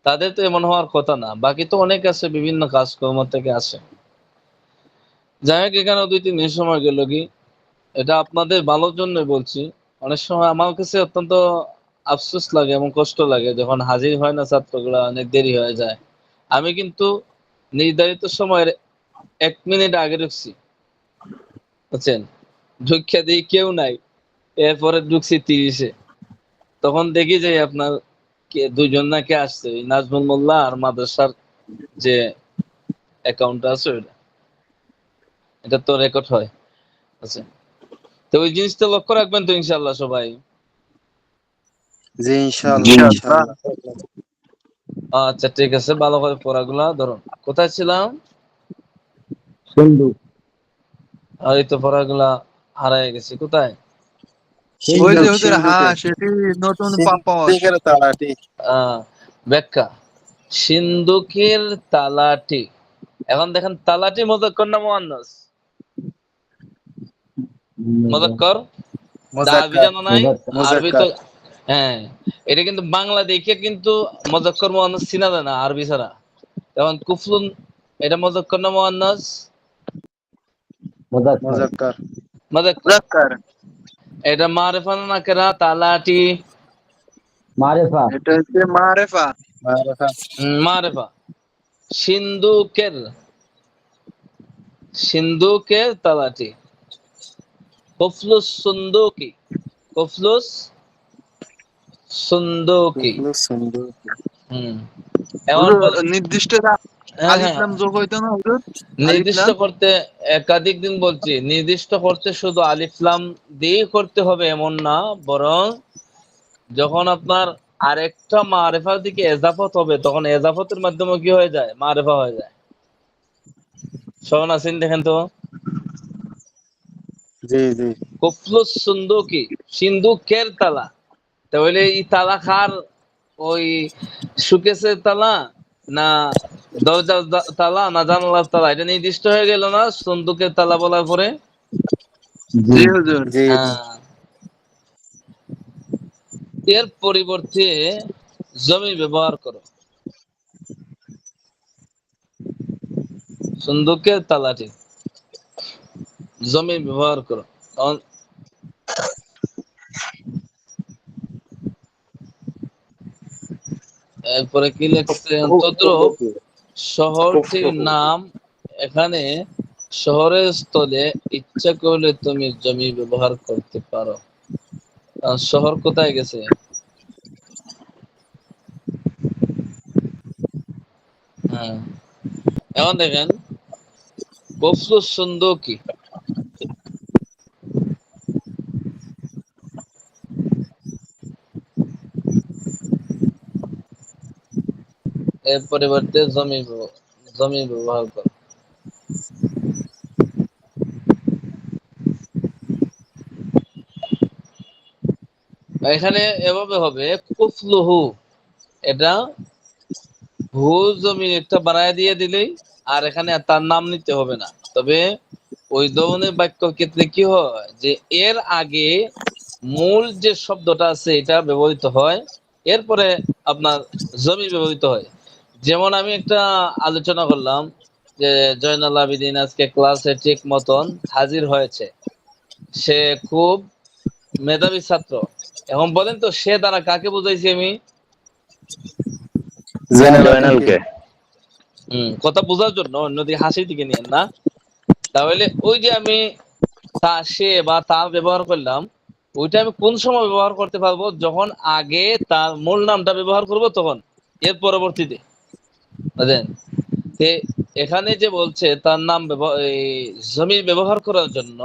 Speaker 1: তাদের তো এমন হওয়ার কথা না। বাকি তো অনেক আছে, বিভিন্ন কাজকর্ম থেকে আসে। যাই হোক, এখানে 2-3 মিনিট সময় গেল কি, এটা আপনাদের ভালোর জন্যই বলছি। অনেক সময় আমার কাছে অত্যন্ত আফসোস লাগে এবং কষ্ট লাগে যখন হাজির হয় না ছাত্রগুলা, অনেক দেরি হয়ে যায়। আমি কিন্তু নির্ধারিত সময়ের 1 মিনিট আগে ঢুকছি, বুঝছেন? ঢুকিয়া দিই কেউ নাই, এরপরে ঢুকছি 30-এ, তখন দেখি যে আপনার কে দুইজন না কে আসছে, ওই নাজমুল মোল্লা আর মাদ্রাসার যে অ্যাকাউন্ট আছে ওইটা, এটা তো রেকর্ড হয়। আচ্ছা, তো ওই জিনিসটা লক্ষ্য রাখবেন তো ইনশাল্লাহ সবাই।
Speaker 4: জি
Speaker 5: জি
Speaker 4: ইনশাআল্লাহ
Speaker 3: ইনশাআল্লাহ।
Speaker 4: ইনশাআল্লাহ।
Speaker 1: আচ্ছা ঠিক আছে, ভালো করে পড়াগুলা ধরুন। কোথায় ছিলাম?
Speaker 2: সিন্ধু।
Speaker 1: আর এই তো পড়াগুলা হারায় গেছি, কোথায়?
Speaker 3: ওই
Speaker 2: সিন্ধু।
Speaker 3: যে
Speaker 4: সিন্ধুক
Speaker 3: হুজুর,
Speaker 4: সিন্ধুকে।
Speaker 3: হ্যাঁ সেটি নতুন পাপস।
Speaker 4: সিন্ধুকের তালাটি।
Speaker 1: আহ ব্যাখ্যা, সিন্ধুকের তালাটি। এখন দেখেন, তালাটি মুযাক্কার না মুআন্নাস? মুযাক্কার। তা আরবি
Speaker 4: মুজাক্কার
Speaker 1: জানা নাই? আরবি তো,
Speaker 4: মুজাক্কার।
Speaker 1: হ্যাঁ, এটা কিন্তু বাংলা দেখে কিন্তু মুযাক্কার মুআন্নাস চিনা যায় না আরবি ছাড়া। যেমন কুফলুন, এটা মুযাক্কার না মুআন্নাস?
Speaker 2: মুজাক্কার।
Speaker 4: মুজাক্কার।
Speaker 1: মুযাক্কার।
Speaker 3: মুযাক্কার।
Speaker 1: এটা মারিফা না নাকিরা? তালাটি
Speaker 2: মারিফা।
Speaker 3: এটা হচ্ছে মারেফা।
Speaker 4: মারিফা।
Speaker 1: মারিফা। সিন্দুকের, সিন্দুকের তালাটি। কুফলুস সুন্দুকি, কুফলুস সুন্দুকি।
Speaker 4: কুফলু সুন্দুক।
Speaker 1: হুম। এমন
Speaker 3: হুজুর
Speaker 1: বল,
Speaker 3: নির্দিষ্ট
Speaker 1: হ্যাঁ
Speaker 3: আলিফ
Speaker 1: হ্যাঁ,
Speaker 3: লাম যোগ হইতো না হুজুর? আলিফ
Speaker 1: নির্দিষ্ট
Speaker 3: লাম।
Speaker 1: করতে একাধিক দিন বলছি, নির্দিষ্ট করতে শুধু আলিফ লাম দিয়ে করতে হবে এমন না, বরং যখন আপনার আরেকটা মারিফার দিকে এজাফত হবে তখন এজাফতের মাধ্যমে কি হয়ে যায়? মারিফা হয়ে যায়। শোন আসেন দেখেন তো,
Speaker 4: জি জি।
Speaker 1: কুফলুস সুন্দুকি, সিন্দুকের তালা। তাহলে এই তালা খার, ওই সুকেসের তালা না দরজার তালা না জানালার তালা, এটা নির্দিষ্ট হয়ে গেল না সন্দুকের তালা বলার পরে?
Speaker 3: জি হুজুর।
Speaker 4: জি জি।
Speaker 1: হ্যাঁ, এর পরিবর্তে জমি ব্যবহার করো, সন্দুকের তালাটি জমি ব্যবহার করো। এরপরে কি লিখছে? তদ্রূপ শহরটির নাম, এখানে শহরের স্থলে ইচ্ছা করলে তুমি জমি ব্যবহার করতে পারো। শহর কোথায় গেছে? হ্যাঁ, এখন দেখেন কুফলুস সুন্দুকি, এর পরিবর্তে জমি ব্যবহার করো। এখানে এভাবে হবে কুফলুহু, এটা হু জমি একটা বানায় দিয়ে দিলেই, আর এখানে তার নাম নিতে হবে না। তবে ওই ধরনের বাক্যের ক্ষেত্রে কি হয় যে এর আগে মূল যে শব্দটা আছে এটা ব্যবহৃত হয়, এরপরে আপনার জমি ব্যবহৃত হয়। যেমন আমি একটা আলোচনা করলাম যে জয়নাল আবেদিন আজকে ক্লাসে ঠিক মতন হাজির হয়েছে, সে খুব মেধাবী ছাত্র। এখন বলেন তো সে দ্বারা কাকে বুঝাইছি আমি?
Speaker 4: জয়নালকে।
Speaker 1: কথা বোঝার জন্য অন্যদিকে হাসির দিকে নিয়েন না। তাহলে ওই যে আমি তা, সে বা তার ব্যবহার করলাম, ওইটা আমি কোন সময় ব্যবহার করতে পারবো? যখন আগে তার মূল নামটা ব্যবহার করব তখন, এর পরবর্তীতে। বুঝলেন? তে এখানে যে বলছে তার নাম এই জমির ব্যবহার করার জন্য,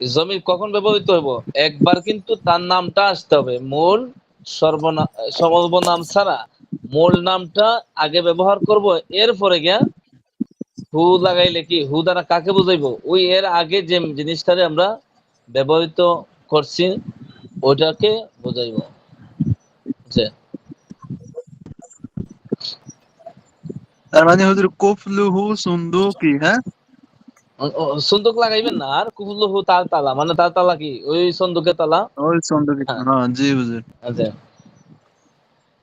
Speaker 1: জমির কখন ব্যবহৃত হইব? একবার কিন্তু তার নামটা আসতে হবে, মূল সর্বনাম ছাড়া মূল নামটা আগে ব্যবহার করব, এরপরে গিয়া হু লাগাইলে কি, হু দ্বারা কাকে বুঝাইবো? ওই এর আগে যে জিনিসটারে আমরা ব্যবহৃত করছি ওইটাকে বুঝাইবো। বুঝছেন?
Speaker 3: তার মানে হুজুর কুফলুহু সুন্দুকি, হ্যাঁ?
Speaker 1: সন্দুক লাগাইবেন না, আর কুফলুহু তার তালা, মানে তার তালা কি ওই সন্দুকের তালা।
Speaker 3: ওই সুন্দুকি।
Speaker 1: হ্যাঁ,
Speaker 3: হ্যাঁ জি হুজুর।
Speaker 1: আচ্ছা।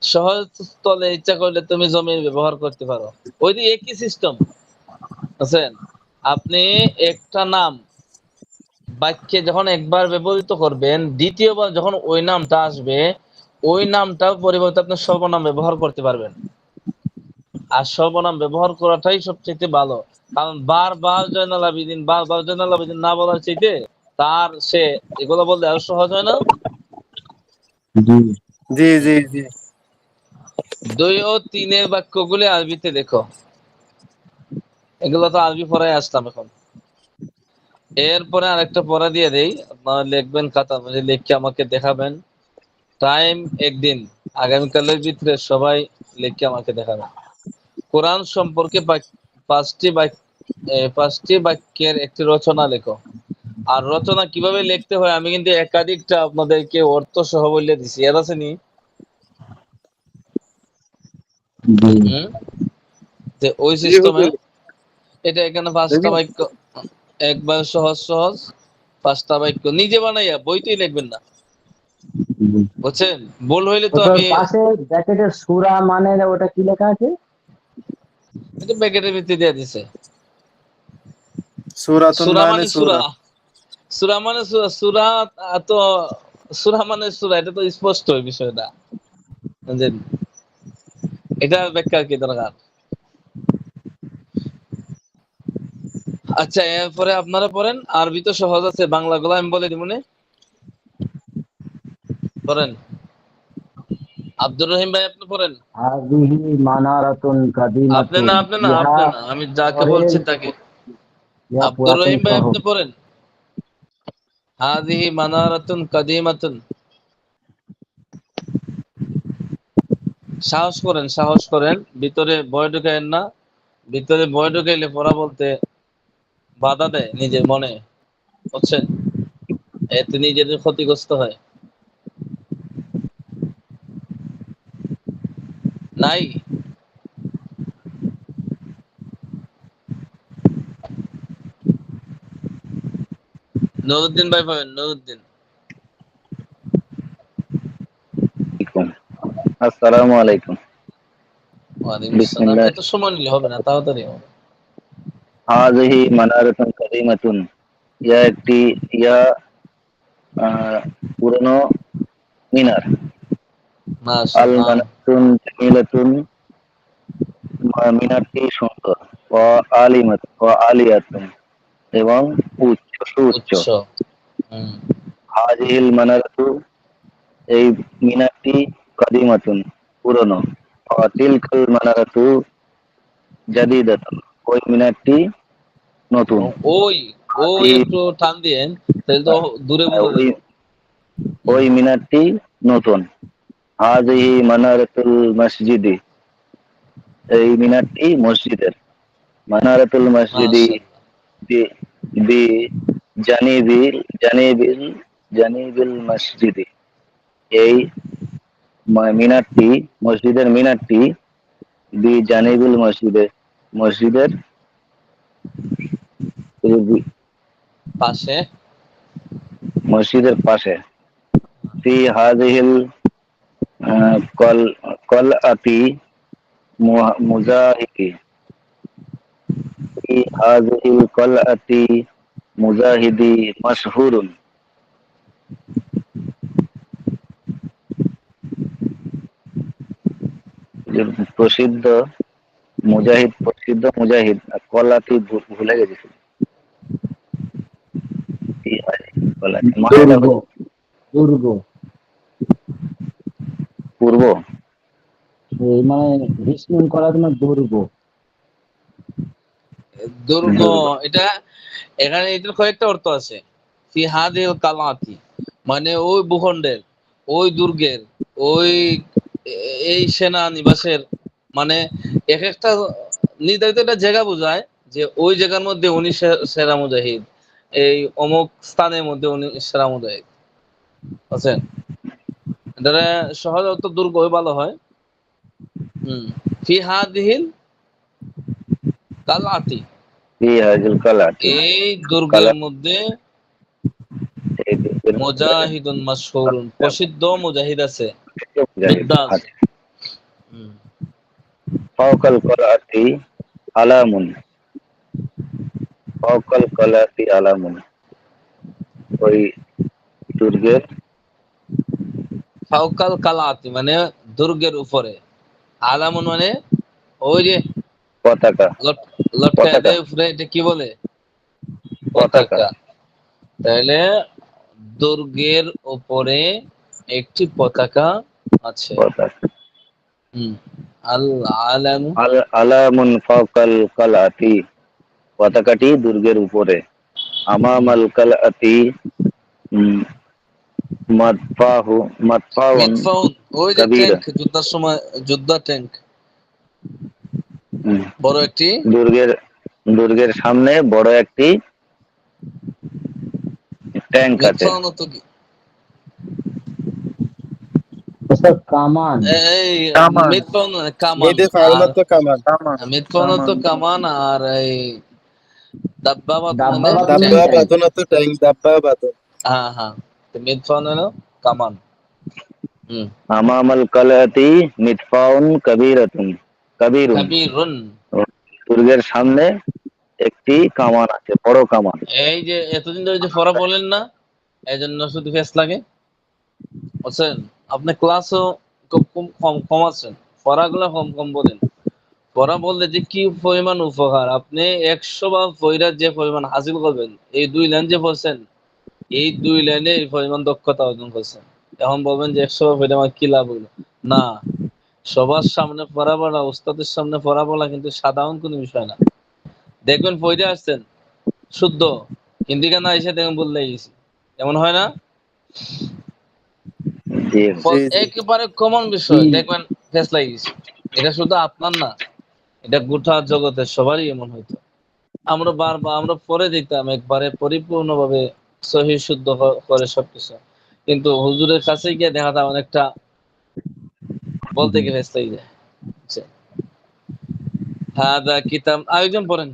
Speaker 1: সহজ স্থলে ইচ্ছা করলে তুমি জমির ব্যবহার করতে পারো, ওই যে একই সিস্টেম। বুঝছেন? আপনি একটা নাম বাক্যে যখন একবার ব্যবহৃত করবেন, দ্বিতীয়বার যখন ওই নামটা আসবে, ওই নামটার পরিবর্তে আপনি সর্বনাম ব্যবহার করতে পারবেন। আর সর্বনাম ব্যবহার করাটাই সবচেয়ে ভালো, কারণ বারবার জয়নাল আবেদিন, বারবার জয়নাল আবেদিন না বলার চাইতে তার সে এগুলো বললে আরো সহজ হয় না?
Speaker 4: জি জি জি।
Speaker 1: 2 ও 3 এর বাক্যগুলি আরবিতে দেখো, এগুলো তো আরবি পড়ায় আসলাম এখন। এরপরে আরেকটা পড়া দিয়ে দেই, আপনারা লিখবেন, খাতা মধ্যে লিখে আমাকে দেখাবেন। টাইম একদিন, আগামীকালের ভিতরে সবাই লিখে আমাকে দেখাবেন। কোরআন সম্পর্কে পাঁচটি বাক্যের একটি রচনা লেখো। আর রচনা কিভাবে লিখতে হয় আমি কিন্তু একাধিকটা আপনাদেরকে অর্থ সহ বলে দিছি, এর আছে নি? হুম, যে ওই
Speaker 3: জি
Speaker 1: সিস্টেমে
Speaker 3: হুজুর।
Speaker 1: এটা এখানে 5টা
Speaker 3: দেখি।
Speaker 1: বাক্য, একবার সহজ সহজ 5টা বাক্য নিজে বানাইয়া, বইতেই লিখবেন না। বুঝছেন? ভুল হইলে তো
Speaker 2: ওটার
Speaker 1: আমি
Speaker 2: পাশে ব্র্যাকেটে সূরা মানে ওটা কি লেখা আছে?
Speaker 1: এটা ব্যাকেটের ভিতরে দিয়ে দিছে।
Speaker 4: সূরাতুন
Speaker 1: সূরা
Speaker 4: মানে
Speaker 1: মানে সূরা,
Speaker 4: সূরা।
Speaker 1: সূরা মানে সূরা, সূরা তো সূরা মানে সূরা, এটা তো স্পষ্ট এই বিষয়টা। বুঝলেন? এটা ব্যাখ্যা কি দরকার? আচ্ছা, এরপরে আপনারা পড়েন। আরবি তো সহজ আছে, বাংলাগুলো আমি বলে দিবনে। পড়েন। আব্দুর রহিম ভাই আপনি পড়েন।
Speaker 2: হাযিহি মানারাতুন কাদিমাতুন, ইহা
Speaker 1: আপনি না, আমি যাকে
Speaker 2: শহরের
Speaker 1: বলছি তাকে।
Speaker 2: ইহা
Speaker 1: আব্দুর
Speaker 2: পুরাতন
Speaker 1: রহিম ভাই
Speaker 2: শহর।
Speaker 1: আপনি পড়েন। হাযিহি মানারাতুন কাদিমাতুন। সাহস করেন, সাহস করেন। ভিতরে ভয় ঢুকায়েন না। ভিতরে ভয় ঢুকাইলে পড়া বলতে বাধা দেয় নিজের মনে। বুঝছেন? এতে নিজেদের ক্ষতিগ্রস্ত হয়। নাই? নুরুদ্দিন ভাই পাবেন, নুরুদ্দিন।
Speaker 4: আসসালামু আলাইকুম।
Speaker 1: ওয়ালাইকুম আসসালাম।
Speaker 4: বিসমিল্লাহ।
Speaker 1: এত সময় নিলে হবে না, তাড়াতাড়ি হবে।
Speaker 4: হাযিহি মানারাতুন কারীমাতুন। ইয়া আহ, পুরনো মিনার। আল
Speaker 1: মাশাআল্লাহ।
Speaker 4: মানারাতুন জামিলাতুন। মিনারটি সুন্দর। আলিয়াতুন এবং উচ্চ, সুউচ্চ।
Speaker 1: উচ্চ। হুম।
Speaker 4: হাযিহিল মানারাতু। এই মিনারটি কাদিমাতুন, পুরনো। তিলকাল মানারাতু জাদিদাতুন। ওই মিনারটি নতুন।
Speaker 1: ওই ওই
Speaker 4: এই
Speaker 1: একটু টান দিয়েন, তাহলে তো দূরে বোঝা
Speaker 4: ওই
Speaker 1: যাবে। হুম।
Speaker 4: ওই মিনারটি নতুন। হাযিহি মানারাতুল মসজিদি। এই মিনারটি মসজিদের। মানারাতুল মসজিদি
Speaker 1: মাশাআল্লাহ।
Speaker 4: বি বি জানিবিল জানিবিল জানিবিল মসজিদি। এই মিনারটি, মসজিদের মিনারটি বি জানিবিল মসজিদে, মসজিদের
Speaker 1: পাশে।
Speaker 4: মসজিদের পাশে। ফি হাযিহিল কল কলআতি মুজাহিদি। ফি হাযিহিল কলআতি মুজাহিদি মাশহুরুন। যে প্রসিদ্ধ মুজাহিদ, প্রসিদ্ধ মুজাহিদ। কলাতি ভুলে গেছি। ফি হাযিহিল কলাতি মাহানা
Speaker 2: দুর্গ,
Speaker 4: হচ্ছে
Speaker 2: দুর্গ।
Speaker 4: পূর্ব।
Speaker 2: এই মানে বিশৃঙ্খলা তোমার দুর্গ।
Speaker 1: দুর্গ।
Speaker 4: দুর্গ।
Speaker 1: এটা এখানে এটার কয়েকটা অর্থ আছে। ফি হাদিল কালাতি মানে ওই ভূখণ্ডের, ওই দুর্গের, ওই এই সেনা নিবাসের, মানে এক একটা নির্ধারিত একটা জায়গা বোঝায় যে ওই জায়গার মধ্যে উনি সেরা মুজাহিদ, এই অমুক স্থানের মধ্যে উনি সেরা মুজাহিদ। বুঝছেন? এটা সহজ অর্থ দুর্গ ভালো হয়। হুম। ফি হাদিহিল কালাতি,
Speaker 4: ফি হাযিল কলাতি
Speaker 1: এই দুর্গের
Speaker 4: কালা
Speaker 1: মধ্যে
Speaker 4: এই দুর্গের মধ্যে
Speaker 1: মুজাহিদুন মাশহুরুন, প্রসিদ্ধ মুজাহিদ আছে,
Speaker 4: মুজাহিদ
Speaker 1: যোদ্ধা আছে।
Speaker 4: আছে।
Speaker 1: হুম।
Speaker 4: ফাওকাল কলাতি আলামুন। ফাওকাল কলাতি আলামুন। ওই দুর্গের
Speaker 1: ফাওকাল কালাতি মানে দুর্গের উপরে, আলামুন মানে ওই যে
Speaker 4: পতাকা।
Speaker 1: লটকায়
Speaker 4: পতাকা।
Speaker 1: দেয় উপরে, এটা কি বলে?
Speaker 4: পতাকা।
Speaker 1: পতাকা। তাহলে দুর্গের উপরে একটি পতাকা আছে।
Speaker 4: পতাকা।
Speaker 1: হুম। আল আলামু।
Speaker 4: আলামুন ফাওকাল কলাতি। পতাকাটি দুর্গের উপরে।
Speaker 1: হুম।
Speaker 4: আমামাল কালআতি মাদফাহু মাদফাউন
Speaker 1: মিদফাউন ওই যে
Speaker 4: কাবীরা।
Speaker 1: ট্যাঙ্ক, যুদ্ধের সময় যোদ্ধা ট্যাঙ্ক,
Speaker 4: হুম,
Speaker 1: বড় একটি।
Speaker 4: দুর্গের দুর্গের সামনে বড় একটি ট্যাঙ্ক আছে।
Speaker 1: মিদফাউন তো কি
Speaker 2: এসব কামান।
Speaker 1: এই
Speaker 3: কামান।
Speaker 1: মিদফাউন কামান।
Speaker 4: মিদে
Speaker 1: আর
Speaker 4: ফাউলত কামান।
Speaker 3: কামান।
Speaker 1: মিদফাউন তো
Speaker 3: কামান।
Speaker 1: কামান, আর এই দাব্বাবাত মানে
Speaker 2: দাব্বাবাত মানে
Speaker 1: ট্যাঙ্ক।
Speaker 4: দাব্বা
Speaker 2: ট্যাঙ্ক।
Speaker 4: বাদন তো ট্যাঙ্ক দাব্বা বাদন।
Speaker 1: হ্যাঁ হ্যাঁ, তো মিদফাউন হলো কামান। হুম।
Speaker 4: আমামাল কালাতি মিতফাউন কাবীরাতুন কাবীরুন।
Speaker 1: কাবীরুন।
Speaker 4: দুর্গের সামনে একটি কামান আছে, বড় কামান।
Speaker 1: এই যে এতদিন ধরে যে ফরা বলেন না, এই জন্য শুধু ফেস লাগে বুঝছেন। আপনি ক্লাসও খুব কম আছেন, ফরাগুলো কম কম বলেন। পড়া বললে যে কি পরিমাণ উপকার, আপনি 100 বার পড়া যে পরিমাণ হাসিল করবেন, এই 2 লাইন যে পড়ছেন, এই 2 লাইনে এই পরিমাণ দক্ষতা অর্জন করছেন। এখন বলবেন যে 100 বার পড়ে আমার কি লাভ হলো? না, সবার সামনে পড়া বলা, উস্তাদের সামনে পড়া বলা কিন্তু সাধারণ কোনো বিষয় না। দেখবেন পড়ে আসছেন শুদ্ধ, কিন্তু এখানে এসে দেখবেন বললে গেছি, এমন হয় না?
Speaker 4: জি
Speaker 3: জি জি
Speaker 1: একেবারে কমন বিষয়, দেখবেন ফেস লাগিয়েছে। এটা শুধু আপনার না, এটা গোটা জগতের সবারই এমন হইতো। আমরা বারবার আমরা পরে দিতাম একবারে পরিপূর্ণভাবে সহি শুদ্ধ করে সবকিছু, কিন্তু হুজুরের কাছে গিয়ে দেখা যায় অনেকটা বলতে গিয়ে ফেস লেগে যায়। বুঝছেন? হাদা কিতাব আরেকজন পড়েন,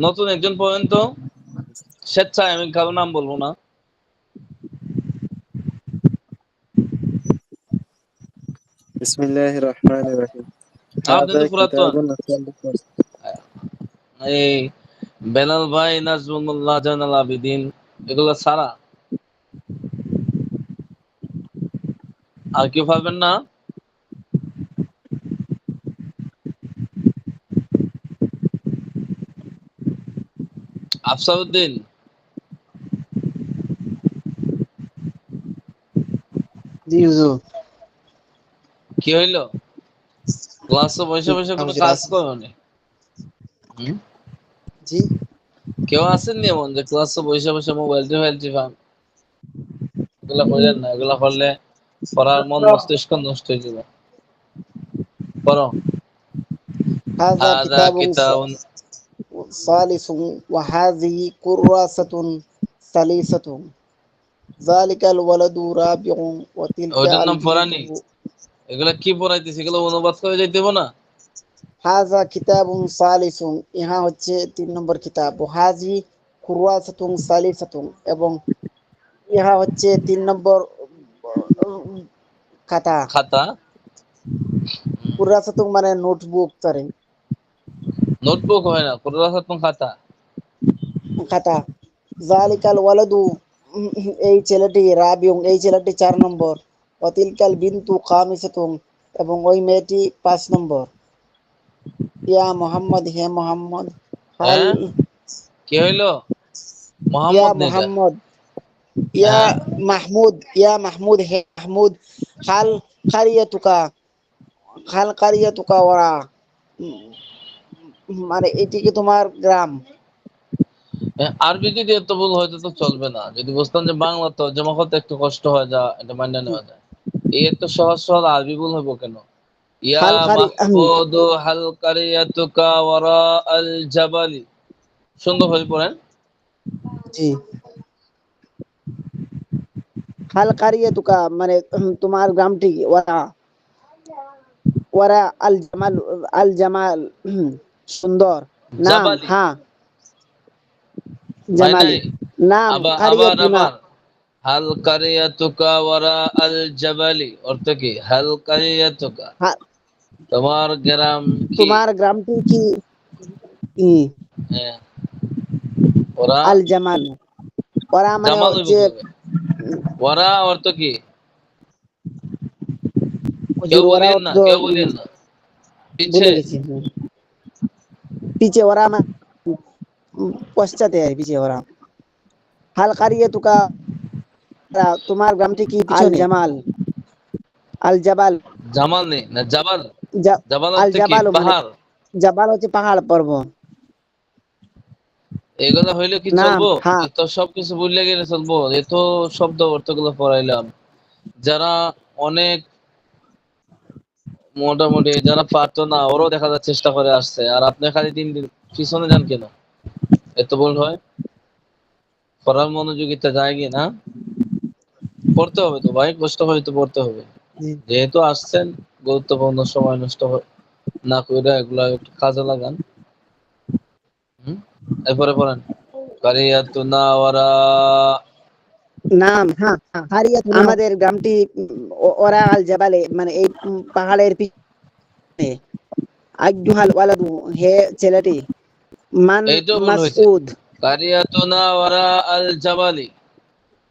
Speaker 1: নতুন একজন পড়েন তো স্বেচ্ছায়, আমি কারো নাম বলবো না।
Speaker 5: বিসমিল্লাহির রহমানির রহিম।
Speaker 1: আপনি
Speaker 5: হাদা
Speaker 1: তো পুরাতন,
Speaker 5: কিতাবুন আহকামুস।
Speaker 1: এই বেলাল ভাই, নাজমুল্লাহ, জানাল আবিদিন, এগুলো ছাড়া আর কেউ পারবেন না? আফসাউদ্দিন,
Speaker 5: জি হুজুর।
Speaker 1: কি হইলো? ক্লাসে বসে বসে কোনো
Speaker 5: হুজুর
Speaker 1: কাজ
Speaker 5: আছে।
Speaker 1: করনি? হুম?
Speaker 5: জি
Speaker 1: কেউ আসেননি এমন যে ক্লাসে বসে বসে মোবাইল টোবাইল টিপান? এগুলা করেন না, এগুলা করলে পড়ার মন মস্তিষ্ক নষ্ট হয়ে যাবে। পড়ো।
Speaker 5: হাযা
Speaker 1: হাদা
Speaker 5: কিতাবুন
Speaker 1: কিতাবুন,
Speaker 5: সালিসুন ওয়া হাযিহি কুররাসাতুন সালিসাতুন। যালিকাল ওয়ালাদু রাবিউন ওয়া তিলকা
Speaker 1: ওইটার
Speaker 5: আল
Speaker 1: নাম
Speaker 5: বিনতু।
Speaker 1: পড়ানি? এগুলা কি পড়াইতেছে, এগুলো অনুবাদ করে যাইতে হবে না?
Speaker 5: হাযা কিতাবুন সালিসুন, ইহা হচ্ছে 3 নম্বর কিতাব। ওয়া হাযিহি কুররাসাতুন সালিসাতুন, এবং ইহা হচ্ছে 3 নম্বর খাতা।
Speaker 1: খাতা।
Speaker 5: কুররাসাতুন মানে নোটবুক, সরি
Speaker 1: নোটবুক হয় না, কোন খাতা।
Speaker 5: খাতা। জালিকাল ওয়ালাদু, এই ছেলেটি, রাবিউন এই ছেলেটি 4 নম্বর, অতিলকাল বিনতু খামিসাতুন, এবং ওই মেয়েটি 5 নম্বর। ইয়া মোহাম্মদ, হে মোহাম্মদ, হাল,
Speaker 1: হ্যাঁ, কি হইলো?
Speaker 5: ইয়া
Speaker 1: মোহাম্মদ নেটা।
Speaker 5: মোহাম্মদ, ইয়া
Speaker 1: হ্যাঁ,
Speaker 5: মাহমুদ, ইয়া মাহমুদ, হে মাহমুদ, হাল কারিয়াতুকা, হাল কারিয়াতুকা ওরা, মানে এটি কি তোমার গ্রাম?
Speaker 1: আরবি যদি এত ভুল হয়তো তো চলবে না, যদি বুঝতাম যে বাংলা তো জমা করতে একটু কষ্ট হয়, যা এটা মান্য নেওয়া যায়। এই এত সহজ সহজ আরবি ভুল হইব কেন? ইয়া
Speaker 5: হাল কারি,
Speaker 1: মাহমুদু হাল কারিয়াতুকা ওয়ারা আল জাবালি। সুন্দর হয়ে পড়েন।
Speaker 5: জি, হাল কারিয়াতুকা মানে তোমার গ্রামটি কি? ওরা, ওরা আল জামাল, আল জামাল সুন্দর, নাম
Speaker 1: জাবালি
Speaker 5: হ্যাঁ
Speaker 1: হয়
Speaker 5: জামালি,
Speaker 1: নাই?
Speaker 5: নাম
Speaker 1: আবার আবার
Speaker 5: কারিয়াতুনা।
Speaker 1: আবার হাল কারিয়াতুকা ওয়ারা আল জাবালি অর্থ কি? হাল কারিয়াতুকা,
Speaker 5: হ্যাঁ,
Speaker 1: তোমার গ্রাম কি?
Speaker 5: তোমার গ্রামটি কি? ই,
Speaker 1: হ্যাঁ, ওরা
Speaker 5: আল জামাল, ওরা মানে
Speaker 1: জামাল হইব
Speaker 5: হচ্ছে
Speaker 1: কিভাবে? ওরা অর্থ কি? কেউ
Speaker 5: হুজুর, ওরা
Speaker 1: বলিয়েন না,
Speaker 5: অর্থ
Speaker 1: কেউ বলিয়েন না। পিছে।
Speaker 5: ভুলে গেছি। পিছে ওরা মানে পশ্চাতে আর পিছে ওরা। হাল কারিয়াতুকা, তোমার গ্রামটি কি? আল
Speaker 1: পিছনে।
Speaker 5: জামাল, আল জাবাল,
Speaker 1: জামাল নেই না, জাবাল। জাবাল
Speaker 5: আল
Speaker 1: অর্থ কি?
Speaker 5: জাবাল মানে
Speaker 1: পাহাড়।
Speaker 5: জাবাল হচ্ছে পাহাড় পর্বত।
Speaker 1: এগুলো হইলে কি
Speaker 5: নাম
Speaker 1: চলবো?
Speaker 5: হ্যাঁ,
Speaker 1: এত সবকিছু ভুলে গেলে চলবো? এত শব্দ অর্থগুলো পড়াইলাম, যারা অনেক মোটামুটি যারা পারতো না, ওরাও দেখা যাচ্ছে চেষ্টা করে আসছে, আর আপনি খালি 3 দিন পিছনে যান কেন? এত ভুল হয়? পড়ার মনোযোগিতা যায় কি না? পড়তে হবে তো ভাই, কষ্ট করে তো পড়তে হবে।
Speaker 5: জি।
Speaker 1: যেহেতু আসছেন, গুরুত্বপূর্ণ সময় নষ্ট না করে এগুলা একটু কাজে লাগান। হুম? এরপরে পড়েন। কারিয়াতুনা ওয়ারা
Speaker 5: নাম, হ্যাঁ, আমাদের গ্রামটি ওরা আল জাবালে, মানে এই পাহাড়ের পিছনে। আইয়ুহাল ওয়ালাদু, হে ছেলেটি। মান
Speaker 1: এইটাও ভুল হয়েছে।
Speaker 5: মাসউদ,
Speaker 1: কারিয়াতুনা ওয়ারা আল জাবালি,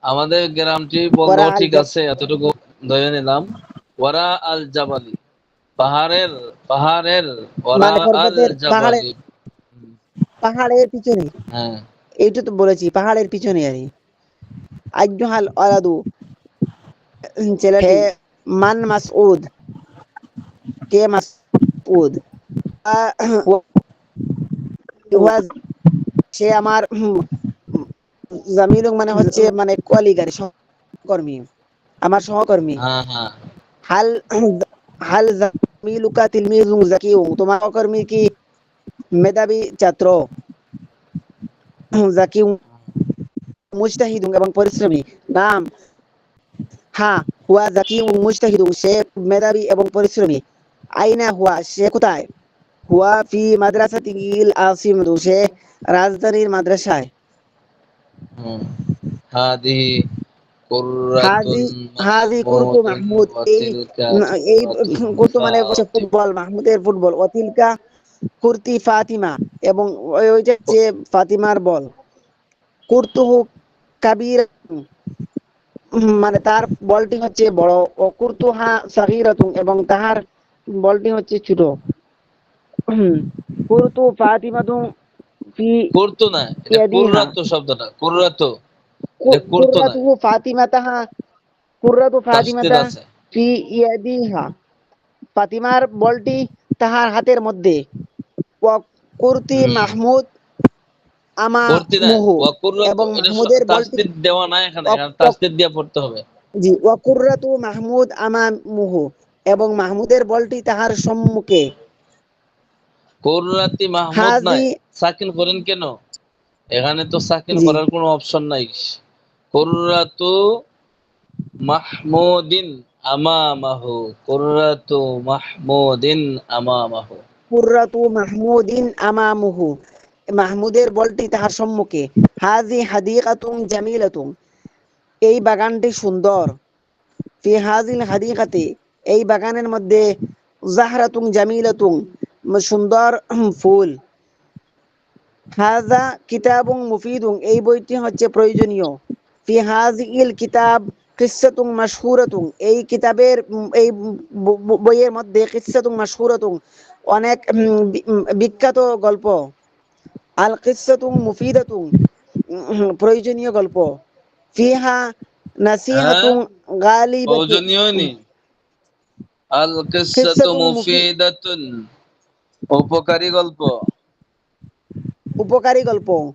Speaker 1: আমাদের গ্রামটি
Speaker 5: ওরা
Speaker 1: বললেও
Speaker 5: আল
Speaker 1: ঠিক আছে, এতটুকু ধরে নিলাম। ওয়ারা আল জাবালি, পাহাড়ের, পাহাড়ের, ওয়ারা
Speaker 5: মানে
Speaker 1: আল
Speaker 5: পর্বতের,
Speaker 1: জাবালি।
Speaker 5: পাহাড়ের পিছনে।
Speaker 1: হ্যাঁ,
Speaker 5: এইটা তো বলেছি, পাহাড়ের পিছনে আর কি। আইয়ুহাল ওয়ালাদু, ছেলেটি। হে মান মাসউদ, কে মাসউদ। হুয়া, সে আমার জামিলুং, মানে হচ্ছে মানে কলিগার, সহকর্মী, আমার সহকর্মী।
Speaker 1: হ্যাঁ, হ্যাঁ।
Speaker 5: হাল হাল জামিলুকা তিলমিজুন জাকিউন, তোমার সহকর্মী কি মেধাবী ছাত্র? জাকিউন মুজতাহিদুন, এবং পরিশ্রমী। নাম, হ্যাঁ, হুয়া জাকিউন মুজতাহিদুন, সে মেধাবী এবং পরিশ্রমী। আইনা হুয়া, সে কোথায়? হুয়া ফি মাদ্রাসাতিল আসিমাতু, সে রাজধানীর মাদ্রাসায়।
Speaker 1: হুম। হাদিহি কুররাতুন
Speaker 5: হাজি হাজি কুরতু
Speaker 1: মাহমুদুন
Speaker 5: মাহমুদ,
Speaker 1: ওয়া
Speaker 5: এই
Speaker 1: তিলকা
Speaker 5: এই
Speaker 1: কুররাতুন
Speaker 5: কুরতু মানে হচ্ছে
Speaker 1: ফাতিমা।
Speaker 5: ফুটবল, মাহমুদের ফুটবল। অতিলকা কুর্তি ফাতিমা, এবং ওই যে ফাতিমার বল। কুরতুহু কাবির, মানে তার বলটি হচ্ছে বড়। ও কুরতুহা সাগীরাতুন, এবং তাহার বলটি হচ্ছে ছোট। কুরতু ফাতিমাতুন ফি
Speaker 1: কুরতু না, এটা
Speaker 5: ইয়াদিহা,
Speaker 1: কুররাতু শব্দটা, কুররাতু। এটা কুরতু না,
Speaker 5: কুররাতুহু ফাতিমাতাহা, কুররাতু
Speaker 1: তাসদীদ
Speaker 5: ফাতিমাতা
Speaker 1: আছে।
Speaker 5: ফি ইয়াদিহা, ফাতিমার বলটি তাহার হাতের মধ্যে। ওয়া কুরতি
Speaker 1: হুম।
Speaker 5: মাহমুদ
Speaker 1: কুরতি না,
Speaker 5: আমামুহু,
Speaker 1: ওয়া কুররাতু,
Speaker 5: এবং
Speaker 1: এটা
Speaker 5: মাহমুদের বলটি।
Speaker 1: তাসদীদ দেওয়া নাই এখানে,
Speaker 5: ওয়া-
Speaker 1: এখানে
Speaker 5: ওয়া-
Speaker 1: তাসদীদ দিয়ে পড়তে হবে।
Speaker 5: জি, ওয়া কুররাতু মাহমুদ আমামুহু, এবং মাহমুদের বলটি তাহার সম্মুখে।
Speaker 1: কুররাতি মাহমুদ
Speaker 5: হাজি,
Speaker 1: নাই, সাকিন করেন কেন? এখানে তো সাকিন
Speaker 5: জি,
Speaker 1: করার কোনো অপশন নাই। কুররাতু মাহমুদিন আমামাহু, কুররাতু মাহমুদিন আমামাহু।
Speaker 5: কুররাতু মাহমুদিন আমামুহু, মাহমুদের বলটি তাহার সম্মুখে। হাজি হাদিকাতুন জামিলাতুন, এই বাগানটি সুন্দর। ফি হাজিল হাদিকাতে, এই বাগানের মধ্যে। জাহরাতুন জামিলাতুন, সুন্দর ফুল। হাজা কিতাবুন মুফিদুন, এই বইটি হচ্ছে প্রয়োজনীয়। ফি হাজিল কিতাব কিসসাতুন মাশহুরাতুন, এই কিতাবের এই বইয়ের মধ্যে কিসসাতুন মাশহুরাতুন, অনেক বিখ্যাত গল্প। আল কিসসাতুন মুফিদাতুন, প্রয়োজনীয় গল্প। ফিহা
Speaker 1: হ্যাঁ,
Speaker 5: নাসিহাতুন গালিবাতুন,
Speaker 1: প্রয়োজনীয় নি। আল কিসসাতু
Speaker 5: কিসসাতুন
Speaker 1: মুফিদাতুন, উপকারী গল্প।
Speaker 5: উপকারী গল্প।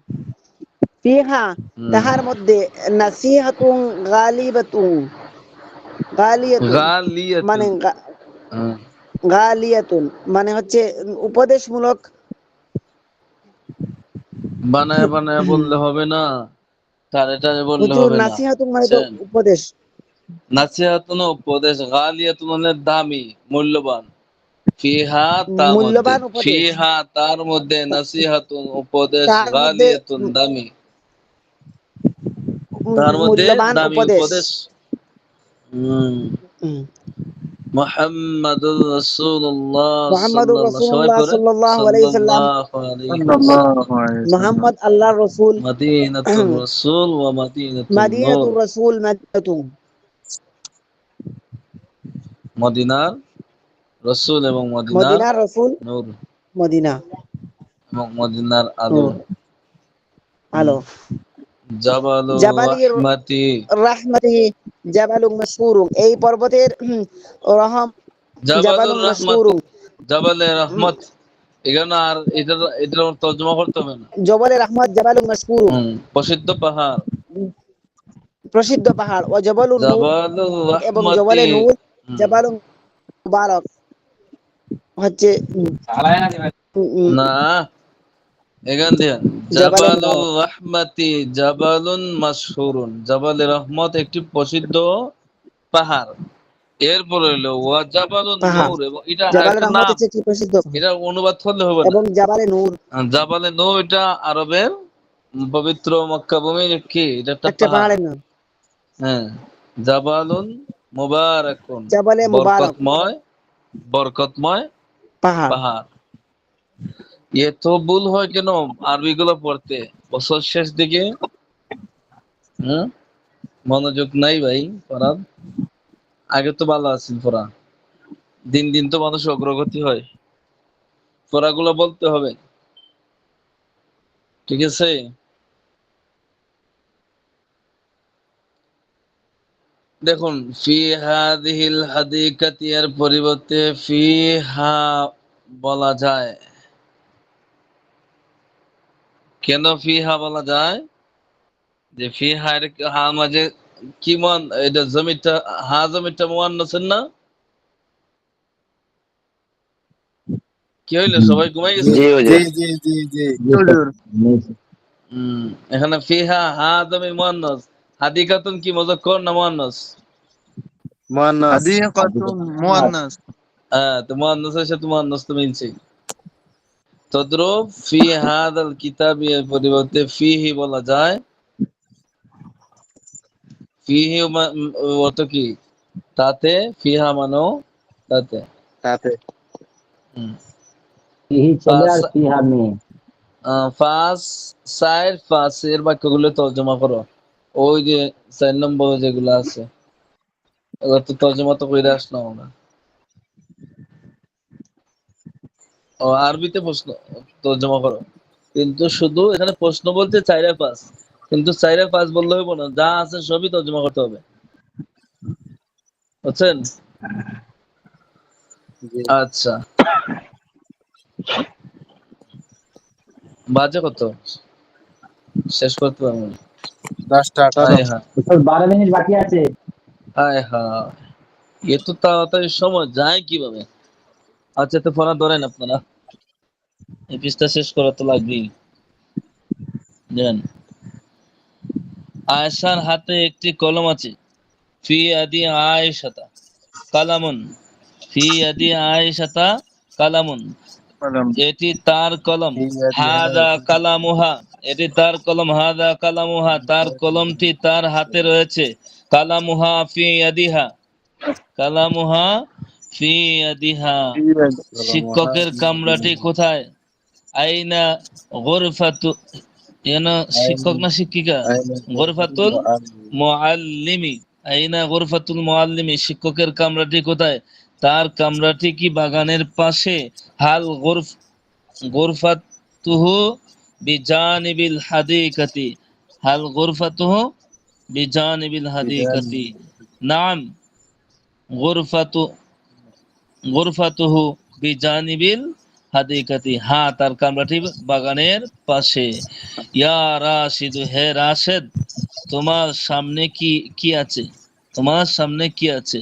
Speaker 5: ফিহা,
Speaker 1: হুম।
Speaker 5: তাহার মধ্যে। নাসিহাতুন গালিবাতুন, গালিয়াতুন, মানে
Speaker 1: গালিয়াতুন। হুম।
Speaker 5: গালিয়াতুন, মানে হচ্ছে উপদেশমূলক।
Speaker 1: বানায় বানায় বললে হবে না, টানে টানে বললে
Speaker 5: হুজুর,
Speaker 1: হবে না,
Speaker 5: নাসিহাতুন মানে তো
Speaker 1: বুঝছেন?
Speaker 5: উপদেশ।
Speaker 1: নাসিহাতুন উপদেশ, গালিয়াতুন মানে দামি, মূল্যবান। ফিহা, তার মধ্যে,
Speaker 5: মূল্যবান উপদেশ।
Speaker 1: ফিহা তার মধ্যে, নাসিহাতুন উপদেশ,
Speaker 5: তার মধ্যে
Speaker 1: গালিয়াতুন দামি, তার মধ্যে
Speaker 5: মূল্যবান
Speaker 1: দামি
Speaker 5: উপদেশ।
Speaker 1: উপদেশ। হুম।
Speaker 5: হুম।
Speaker 1: মুহাম্মাদুর রাসূলুল্লাহ
Speaker 5: মুহাম্মাদুর
Speaker 1: সাল্লাল্লাহু, সবাই
Speaker 5: রাসূলুল্লাহ
Speaker 1: পড়েন।
Speaker 5: সাল্লাল্লাহু আলাইহি সাল্লাম,
Speaker 1: সাল্লাল্লাহু আলাইহি ওয়াসাল্লাম।
Speaker 3: সাল্লাল্লাহু আলাইহি সাল্লাম।
Speaker 5: মুহাম্মদ আল্লাহর রাসূল।
Speaker 1: মদিনাতুর রাসূল ওয়া মদিনাতুন নূর,
Speaker 5: মাদিনাতুর রাসূল মাদিনাতুন,
Speaker 1: মদিনার রাসূল এবং মদিনার
Speaker 5: মদিনার রাসূল,
Speaker 1: নূর,
Speaker 5: মদিনা
Speaker 1: এবং মদিনার আলো।
Speaker 5: নূর,
Speaker 1: হুম।
Speaker 5: আলো।
Speaker 1: জাবালুর
Speaker 5: জাবালির
Speaker 1: রাহমাতি,
Speaker 5: রাহমাতিহি জাবালুন মাশকুরুন, এই পর্বতের রহম।
Speaker 1: জাবালুর
Speaker 5: জাবালুন
Speaker 1: রাহমাতি,
Speaker 5: মাশকুরুন,
Speaker 1: জাবালে রহমত। এখানে আর এটার তর্জমা করতে হবে না।
Speaker 5: জবলে রহমত জাবালুন মাশকুরুন,
Speaker 1: প্রসিদ্ধ পাহাড়।
Speaker 5: প্রসিদ্ধ পাহাড়। ও জবালুন নূর,
Speaker 1: জাবালুর
Speaker 5: এবং
Speaker 1: রাহমাতি।
Speaker 5: জবালে নূর।
Speaker 1: হুম।
Speaker 5: জাবালুন মুবারক হচ্ছে
Speaker 1: না, এখান দিয়ে
Speaker 5: জবালে
Speaker 1: জাবালুর
Speaker 5: মুবারক।
Speaker 1: রাহমাতি জাবালুন মাশহুরুন, জাবালে রহমত একটি প্রসিদ্ধ পাহাড়। এরপরে হলো ওয়া জাবালুন
Speaker 5: পাহাড়,
Speaker 1: নূর, এবং এটা
Speaker 5: জাবালে
Speaker 1: আরেকটা
Speaker 5: রহমত
Speaker 1: নাম।
Speaker 5: হচ্ছে একটি প্রসিদ্ধ পাহাড়,
Speaker 1: এটা অনুবাদ করলে হবে না।
Speaker 5: এবং জাবালে নূর
Speaker 1: জাবালে নূর এটা আরবের পবিত্র মক্কা ভূমির কি, এটা একটা
Speaker 5: একটা
Speaker 1: পাহাড়।
Speaker 5: পাহাড়ের নাম।
Speaker 1: হ্যাঁ, জাবালুন মুবারাকুন,
Speaker 5: জাবালে মুবারক,
Speaker 1: বরকতময়
Speaker 5: পাহাড়।
Speaker 1: পাহাড়। এত ভুল হয় কেন আরবি গুলো পড়তে বছর শেষ দিকে? হুম, মনোযোগ নাই ভাই পড়ার। আগে তো ভালো আছেন পড়া, দিন দিন তো মানুষ অগ্রগতি হয়, পড়াগুলো বলতে হবে, ঠিক আছে? দেখুন, ফি হাদিহিল হাদিকাতি এর পরিবর্তে ফিহা বলা যায়। কেন ফিহা বলা যায়? যে ফিহা এর হা মাঝে কি মান, এটা জমিটা, হা জমিটা মুয়ান্নাস না? কি হইলো, সবাই ঘুমাই
Speaker 3: জি
Speaker 1: গেছে?
Speaker 4: জি
Speaker 3: জি
Speaker 4: হুজুর।
Speaker 3: জি জি জি
Speaker 2: জি স্যার,
Speaker 3: হুজুর।
Speaker 1: হম, এখানে ফিহা হা জমি মুয়ান্নাস, হাদিকাতুন কি মুযাক্কার না মুয়ান্নাস?
Speaker 6: মুয়ান্নাস।
Speaker 3: হাদিকাতুন মুয়ান্নাস।
Speaker 1: হ্যাঁ, তো মুয়ান্নাসের সাথে মুয়ান্নাস তো মিলছে। তদ্রুপ ফি হাদাল কিতাবি এর পরিবর্তে ফিহি বলা যায়। ফিহি অর্থ কি? তাতে, ফিহা মানো তাতে।
Speaker 6: তাতে
Speaker 1: হুম।
Speaker 2: ফিহি ছেলে আর
Speaker 1: পাঁচ
Speaker 2: ফিহা মেয়ে।
Speaker 1: পাঁচ চার পাঁচের বাক্যগুলো তর্জমা করো। ওই যে 4 নম্বর যেগুলো আছে, এগুলো তো তর্জমা তো করে আসলাম আমরা। ও আরবিতে প্রশ্ন তর্জমা করো, কিন্তু শুধু এখানে প্রশ্ন বলতে 4 আর 5, কিন্তু 4 আর 5 বললে হইব না, যা আছে সবই তর্জমা করতে হবে, বুঝছেন?
Speaker 6: জি।
Speaker 1: আচ্ছা, বাজে কত, শেষ করতে পারবো না।
Speaker 6: 10টা 18।
Speaker 1: আয় হ্যাঁ,
Speaker 2: স্যার 12 মিনিট বাকি আছে।
Speaker 1: আয় হ্যাঁ, এত তাড়াতাড়ি সময় যায় কিভাবে? আচ্ছা, তো পড়া ধরেন আপনারা, এই পৃষ্ঠা শেষ করা তো লাগবেই। জানেন, আয়েশার হাতে একটি কলম আছে। ফি আদি আয়েশাতা কালামুন, ফি আদি আয়েশাতা কালামুন,
Speaker 3: কলম।
Speaker 1: এটি তার কলম।
Speaker 3: ইয়াদি
Speaker 1: হাদা কালামুহা, এটি তার কলম। হাদা কালামুহা, তার কলমটি তার হাতে রয়েছে। কালামুহা ফি ইয়াদিহা, কালামুহা ফি ইয়াদিহা, শিক্ষকের কামরাটি কোথায়? আইনা গুরফাতু, এনা শিক্ষক না শিক্ষিকা? গুরফাতুল মুআল্লিমি, আইনা গুরফাতুল মুআল্লিমি, শিক্ষকের কামরাটি কোথায়? তার কামরাটি কি বাগানের পাশে? হাল গুরফাতুহু বিজানিবিল হাদিকাতি, হাল গুরফাতুহু বিজানিবিল হাদিকাতি, নাম গুরফাতু, গুরফাতুহু বিজানিবিল হাদিকাতি, হ্যাঁ তার কামরাটি বাগানের পাশে। ইয়া রাশিদু, হে রাশেদ, তোমার সামনে কি কি আছে? তোমার সামনে কি আছে?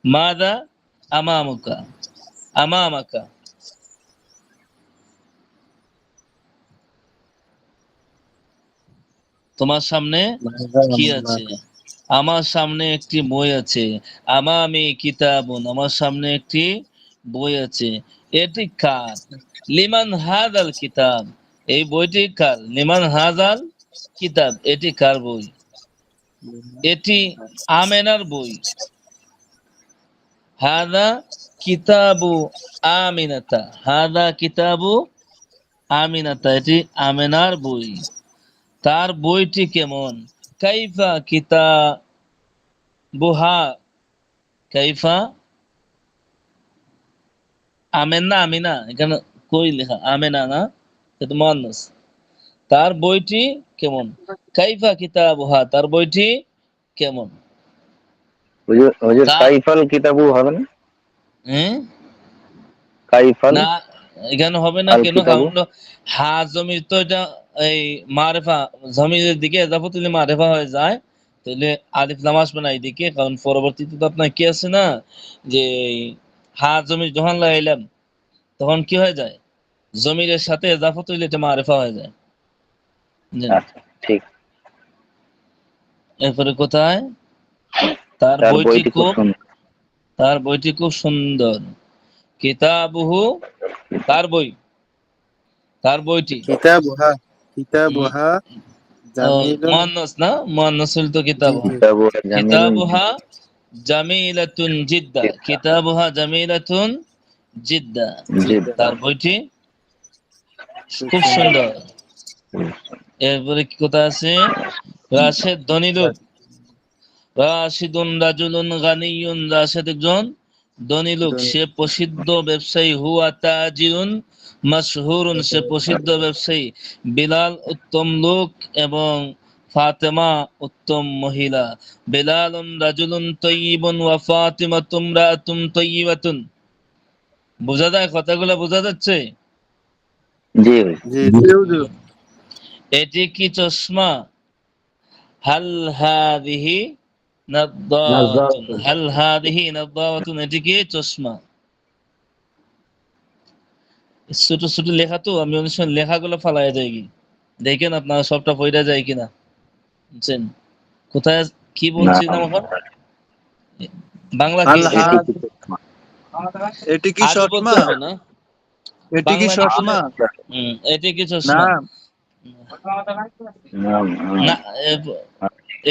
Speaker 1: মাদা আমামুকা, আমামাকা, তোমার সামনে কি আছে? আমার সামনে একটি বই আছে। আমামি কিতাবুন, আমার সামনে একটি বই আছে। এটি কার? লিমান হাদাল কিতাব, এই বইটি কার? লিমান হাদাল কিতাব, এটি কার বই? এটি আমেনার বই। হাদা কিতাবু আমিনাতা, হাদা কিতাবু আমিনাতা, এটি আমেনার বই। তার বইটি কেমন? কাইফা কিতাবুহা, কাইফা, আমেনা আমিনা, এখানে কই লেখা? আমেনা না, এটা মুয়ান্নাস। তার বইটি কেমন? কাইফা কিতাবুহা, তার বইটি কেমন?
Speaker 4: হুজুর হুজুর
Speaker 1: তা
Speaker 4: কাইফাল কিতাবু হবে না?
Speaker 1: হ্যাঁ,
Speaker 4: কাইফাল
Speaker 1: না, এখানে হবে না
Speaker 4: আল
Speaker 1: কেন?
Speaker 4: কিতাবু।
Speaker 1: কারণ হলো হা জমির তো এটা এই মারেফা, জমির দিকে এজাফত হলে মারেফা হয়ে যায়, তাহলে আলিফ লাম আসবে না এইদিকে, কারণ পরবর্তীতে তো আপনার কি আছে না, যে হা জমির যখন লাগাইলাম তখন কি হয়ে যায়? জমিরের সাথে এজাফত হইলে এটা মারেফা হয়ে যায়। বুঝলেন?
Speaker 4: আচ্ছা, ঠিক।
Speaker 1: এরপরে কোথায়? তার
Speaker 4: তার
Speaker 1: বইটি
Speaker 4: বইটি খুব
Speaker 1: খুব,
Speaker 4: সুন্দর।
Speaker 1: তার বইটি খুব সুন্দর। কিতাবুহু, তার বই, তার বইটি।
Speaker 6: কিতাবুহা,
Speaker 1: উম,
Speaker 6: কিতাবুহা জামিলুন
Speaker 1: মুয়ান্নাস না, মুয়ান্নাস হইল তো
Speaker 6: জি
Speaker 1: কিতাবুহা।
Speaker 6: জি
Speaker 4: কিতাবু জামিলুন
Speaker 1: কিতাবুহা জামিলাতুন জিদ্দা, কিতাবুহা জামিলাতুন জিদ্দা।
Speaker 4: জিদ
Speaker 1: তার বইটি
Speaker 6: খুব
Speaker 1: খুব
Speaker 6: সুন্দর
Speaker 1: সুন্দর। এরপরে কি কথা আছে? রাশেদ ধনী লোক, রাশিদুন রাজুলুন গানিয়ুন, রাশেদ একজন ধনী লোক, সে প্রসিদ্ধ ব্যবসায়ী, হুয়া তাজিরুন মাশহুরুন, সে প্রসিদ্ধ ব্যবসায়ী। বিলাল উত্তম লোক এবং ফাতেমা উত্তম মহিলা। বিলালুন রাজুলুন তাইয়িবুন ওয়া ফাতিমাতুম ইমরাআতুন তাইয়িবাতুন। বোঝা যায়? কথাগুলো বোঝা যাচ্ছে?
Speaker 4: জি
Speaker 6: জি
Speaker 3: জি
Speaker 6: জি
Speaker 3: হুজুর।
Speaker 1: এটি কি চশমা? হাল হাদিহি নাযযারাতুন, হাল হাদিহি নাযযারাতুন, এটি কি চশমা? ছোট ছোট লেখা তো, আমি অনেক সময় লেখাগুলো ফালাইয়া যাই কি, দেখেন আপনারা সবটা পড়া যায় কিনা, বুঝছেন? কোথায় কি
Speaker 4: না
Speaker 1: বলছিলাম এখন? বাংলা কি?
Speaker 3: আল
Speaker 4: এটি
Speaker 3: হাদ,
Speaker 4: কি চশমা?
Speaker 3: এটি কি
Speaker 1: আরবি বলতে
Speaker 3: চশমা?
Speaker 1: হবে না,
Speaker 3: এটি কি
Speaker 1: বাংলা কি বলে?
Speaker 3: চশমা?
Speaker 1: এটি কি
Speaker 3: না,
Speaker 1: চশমা?
Speaker 4: নাম
Speaker 1: না,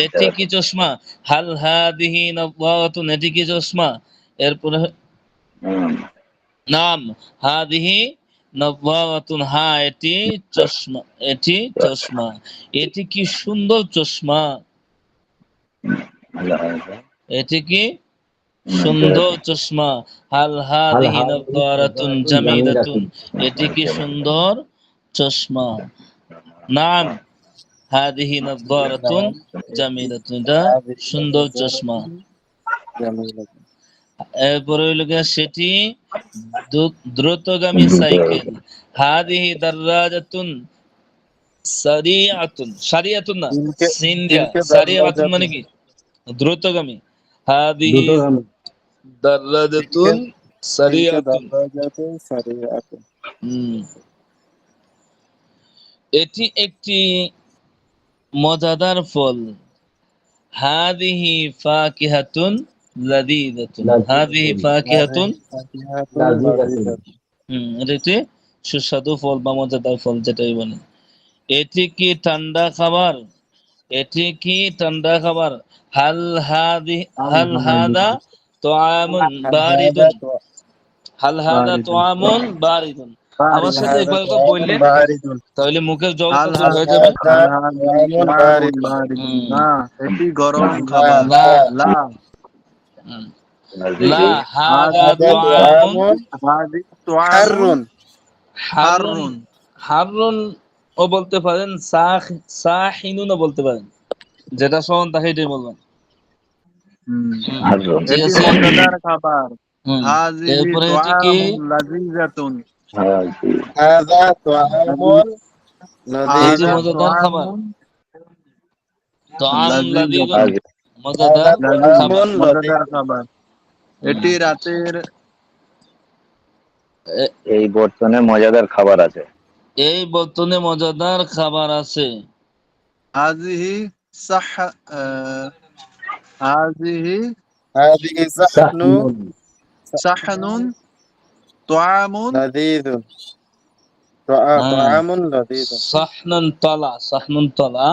Speaker 1: এটি কি চশমা? হাল হাদিহি নাযযারাতুন, এটি কি চশমা? এরপরে নাম, হাদিহি নাযযারাতুন, হ্যাঁ এটি চশমা, এটি চশমা। এটি কি সুন্দর চশমা, এটি কি সুন্দর চশমা। হাল হাদিহি নাযযারাতুন জামিলাতুন, এটি কি সুন্দর চশমা। নাম, হাদিহি নাযযারাতুন জামিলাতুন, এটা সুন্দর চশমা।
Speaker 6: জামিলুন
Speaker 1: এরপরে হইল গিয়া সেটি দ্রুতগামী সাইকেল। হাদিহি দাররাজাতুন সারিয়াতুন, সারিয়াতুন না,
Speaker 6: তিনকে
Speaker 1: সিন দিয়া,
Speaker 6: তিনকে
Speaker 1: সারিয়াতুন
Speaker 6: দারওয়াজাত
Speaker 1: মানে কি? দ্রুতগামী। হাদিহি
Speaker 6: তিনকে
Speaker 1: দাররাজাতুন
Speaker 6: তিনকে
Speaker 1: সারিয়াতুন।
Speaker 6: দারওয়াজাত সারিয়াত
Speaker 1: হুম। এটি একটি মজাদার ফল। হাদিহি ফাকিহাতুন লাযীযাতুন, হাদিহি ফাকিহাতুন,
Speaker 6: ফাকিহাতুন লাযীজাত
Speaker 1: এটা একটি সুস্বাদু ফল বা মজাদার ফল, যেটাই বলে। এটি কি ঠান্ডা খাবার? এটি কি ঠান্ডা খাবার? হাল হাদি,
Speaker 3: আল
Speaker 1: হাল
Speaker 3: হাদ
Speaker 1: হাদা তোআমুন
Speaker 6: হাল হাদা
Speaker 1: বারিদুন, হাল হাদা
Speaker 3: বারিদুন,
Speaker 1: তোআমুন বারিদুন। আমার
Speaker 6: হাল
Speaker 1: সাথে
Speaker 3: বারিদুন,
Speaker 6: হাদা
Speaker 1: একবার একবার
Speaker 6: তুআমুন
Speaker 1: বললেন,
Speaker 6: বারিদুন
Speaker 1: তাহলে মুখের জড়তা
Speaker 3: আল
Speaker 1: দূর
Speaker 6: হাল
Speaker 3: হাদ,
Speaker 1: হয়ে যাবে।
Speaker 6: হাদা
Speaker 3: আল হাদ
Speaker 6: তুআমুন
Speaker 3: তোয়ামুন
Speaker 6: বারিদুন
Speaker 3: বারিদুন,
Speaker 1: হুম,
Speaker 3: না এটি গরম
Speaker 6: লা
Speaker 3: খাবার।
Speaker 6: লা
Speaker 3: লা,
Speaker 1: হুম। লা
Speaker 6: জি
Speaker 1: হাদা
Speaker 6: হাদা
Speaker 3: হাদিহি
Speaker 1: তোআমুন
Speaker 6: তুআমুন
Speaker 3: হাদি তোয়ামুন
Speaker 6: হাররুন
Speaker 1: হারুন,
Speaker 3: হাররুন।
Speaker 1: হারুন ও বলতে পারেন, সাহিনুনও বলতে পারেন, যেটা সমান তাকে এটাই বলবেন।
Speaker 3: হুম,
Speaker 1: হুম,
Speaker 4: হারুন
Speaker 1: ঠিক
Speaker 3: এটি
Speaker 1: আছে।
Speaker 3: মজাদার খাবার।
Speaker 1: হুম,
Speaker 3: হাজিহি
Speaker 1: এরপরে এটি কি?
Speaker 3: তোয়ামুন লাযীজাতুন,
Speaker 4: হাজি
Speaker 6: হাদা
Speaker 3: হাদিহি
Speaker 6: তুআমুন
Speaker 1: এটি
Speaker 3: হাদা
Speaker 6: লাযীজুন
Speaker 1: মজাদার খাবার।
Speaker 3: তোয়ামুন
Speaker 1: তোআমুন লাযীযুন,
Speaker 3: লাযীজাতুন,
Speaker 4: হাজি
Speaker 6: হাদা
Speaker 1: মজাদার খাবার।
Speaker 6: তুআমুন
Speaker 3: মজাদার
Speaker 6: লাযীজুন
Speaker 3: খাবার।
Speaker 1: হুম,
Speaker 3: এটি রাতের,
Speaker 1: এ-
Speaker 4: এই বর্তনে মজাদার খাবার আছে।
Speaker 1: এই বর্তনে মজাদার খাবার আছে।
Speaker 3: হাজিহি সাহ, আহ, হাজিহি
Speaker 6: হাযিহি সাহনু
Speaker 3: সাহনুন তোয়ামুন,
Speaker 6: লাযীজুন
Speaker 1: হ্যাঁ,
Speaker 6: তুআমুন লাযীজুন
Speaker 1: সাহনুন তলা, সাহনুন তলা।